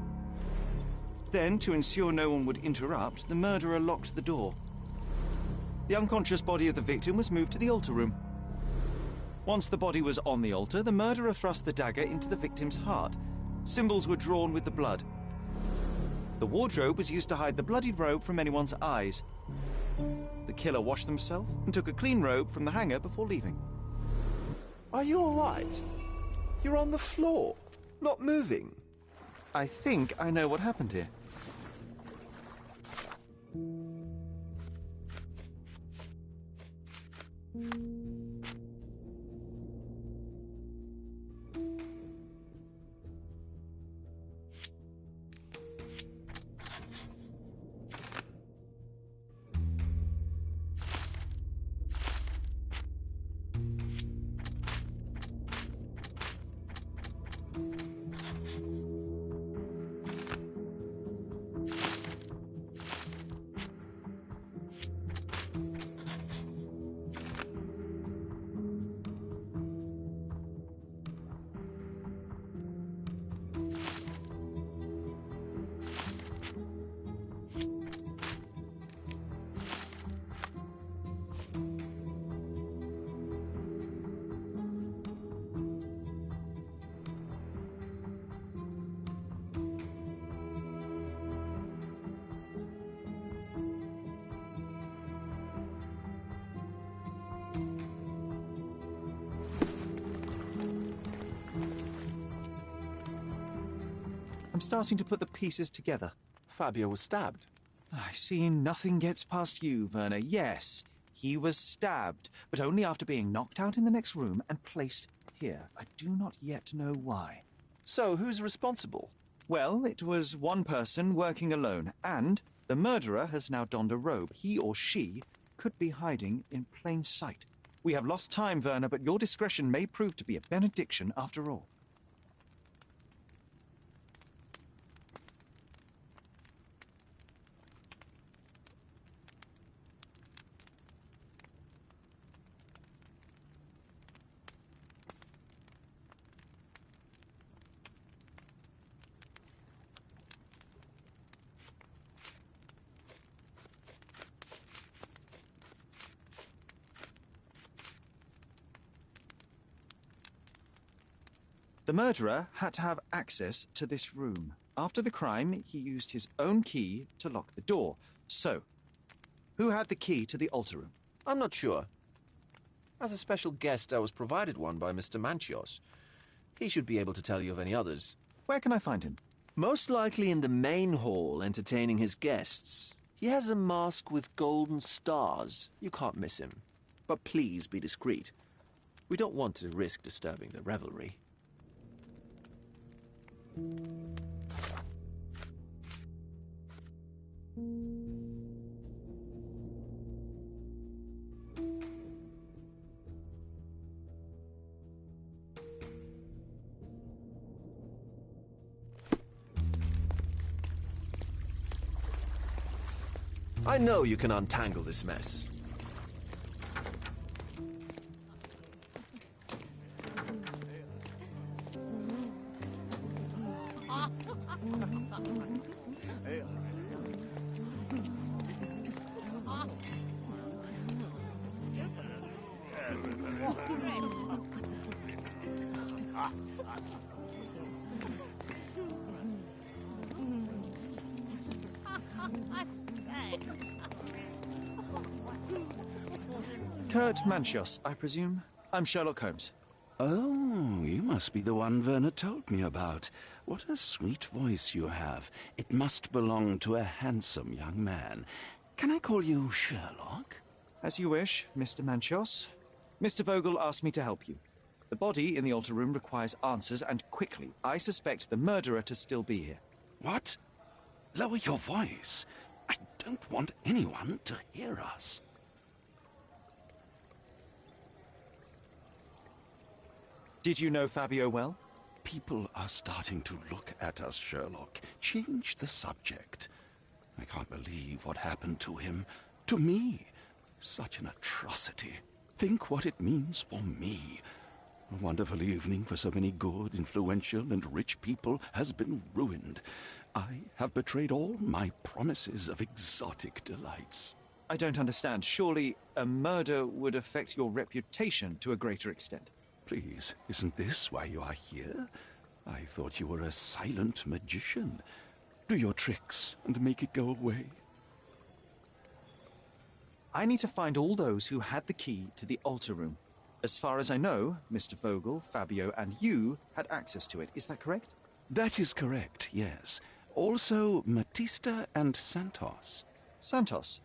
Then, to ensure no one would interrupt, the murderer locked the door. The unconscious body of the victim was moved to the altar room. Once the body was on the altar, the murderer thrust the dagger into the victim's heart. Symbols were drawn with the blood. The wardrobe was used to hide the bloodied robe from anyone's eyes. The killer washed himself and took a clean robe from the hanger before leaving. Are you all right? You're on the floor, not moving. I think I know what happened here. I'm starting to put the pieces together. Fabio was stabbed. I see nothing gets past you, Werner. Yes, he was stabbed, but only after being knocked out in the next room and placed here. I do not yet know why. So, who's responsible? Well, it was one person working alone, and the murderer has now donned a robe. He or she could be hiding in plain sight. We have lost time, Werner, but your discretion may prove to be a benediction after all. The murderer had to have access to this room. After the crime, he used his own key to lock the door. So, who had the key to the altar room? I'm not sure. As a special guest, I was provided one by Mr. Manchios. He should be able to tell you of any others. Where can I find him? Most likely in the main hall, entertaining his guests. He has a mask with golden stars. You can't miss him. But please be discreet. We don't want to risk disturbing the revelry. I know you can untangle this mess. Kurt Manchios, I presume? I'm Sherlock Holmes. Oh, you must be the one Werner told me about. What a sweet voice you have. It must belong to a handsome young man. Can I call you Sherlock? As you wish, Mr. Manchios. Mr. Vogel asked me to help you. The body in the altar room requires answers, and quickly. I suspect the murderer to still be here. What? Lower your voice. I don't want anyone to hear us. Did you know Fabio well? People are starting to look at us, Sherlock. Change the subject. I can't believe what happened to him. To me. Such an atrocity. Think what it means for me. A wonderful evening for so many good, influential, and rich people has been ruined. I have betrayed all my promises of exotic delights. I don't understand. Surely a murder would affect your reputation to a greater extent. Please, isn't this why you are here? I thought you were a silent magician. Do your tricks and make it go away. I need to find all those who had the key to the altar room. As far as I know, Mr. Vogel, Fabio, and you had access to it. Is that correct? That is correct, yes. Also, Matista and Santos. Santos?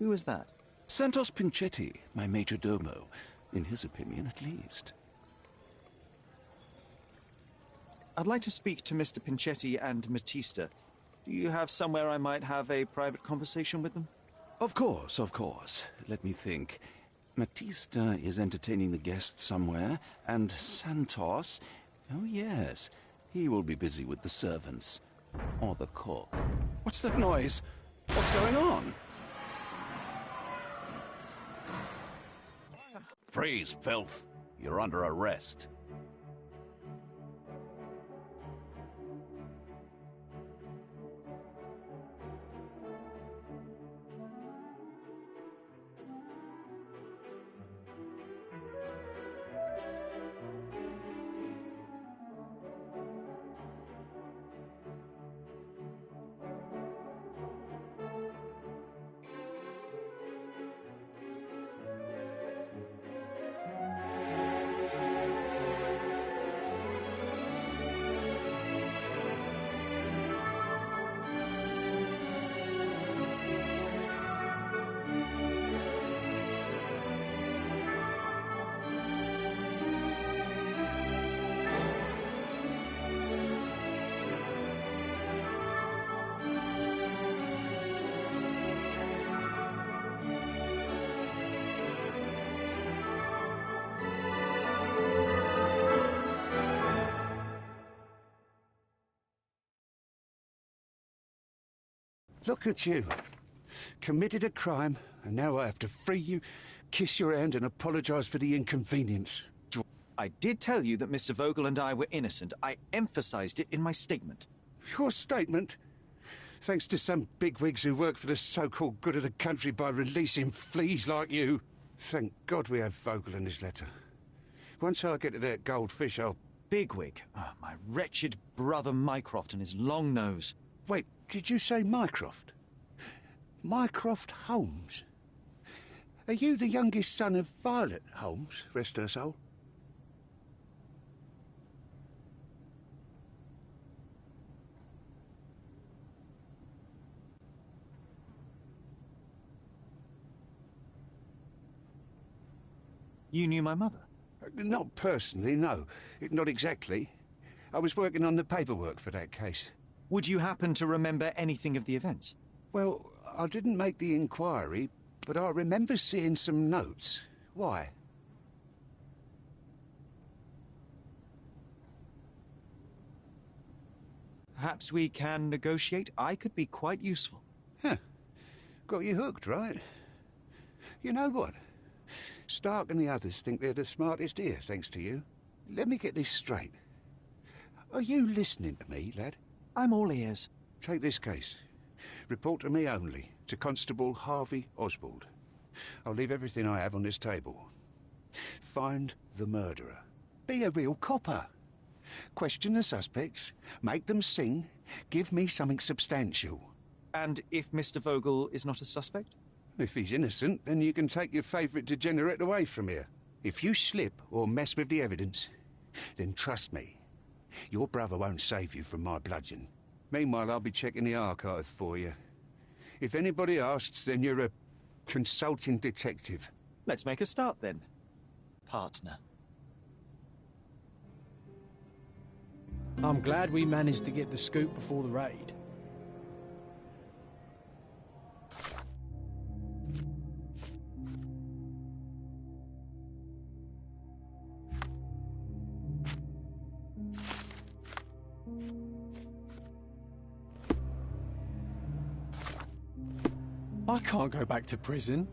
Who is that? Santos Pinchetti, my major domo. In his opinion, at least. I'd like to speak to Mr. Pinchetti and Matista. Do you have somewhere I might have a private conversation with them? Of course, of course. Let me think. Matista is entertaining the guests somewhere, and Santos... Oh, yes. He will be busy with the servants. Or the cook. What's that noise? What's going on? Freeze, filth. You're under arrest. Look at you. Committed a crime, and now I have to free you, kiss your hand, and apologize for the inconvenience. I did tell you that Mr. Vogel and I were innocent. I emphasized it in my statement. Your statement? Thanks to some bigwigs who work for the so-called good of the country by releasing fleas like you. Thank God we have Vogel in his letter. Once I get to that goldfish, I'll... Bigwig? Oh, my wretched brother Mycroft and his long nose. Wait, did you say Mycroft? Mycroft Holmes? Are you the youngest son of Violet Holmes, rest her soul? You knew my mother? Not personally, no. Not exactly. I was working on the paperwork for that case. Would you happen to remember anything of the events? Well, I didn't make the inquiry, but I remember seeing some notes. Why? Perhaps we can negotiate. I could be quite useful. Huh. Got you hooked, right? You know what? Stark and the others think they're the smartest here, thanks to you. Let me get this straight. Are you listening to me, lad? I'm all ears. Take this case. Report to me only, to Constable Harvey Oswald. I'll leave everything I have on this table. Find the murderer. Be a real copper. Question the suspects, make them sing, give me something substantial. And if Mr. Vogel is not a suspect? If he's innocent, then you can take your favourite degenerate away from here. If you slip or mess with the evidence, then trust me, your brother won't save you from my bludgeon. Meanwhile, I'll be checking the archive for you. If anybody asks, then you're a consulting detective. Let's make a start then, partner. I'm glad we managed to get the scoop before the raid. I can't go back to prison.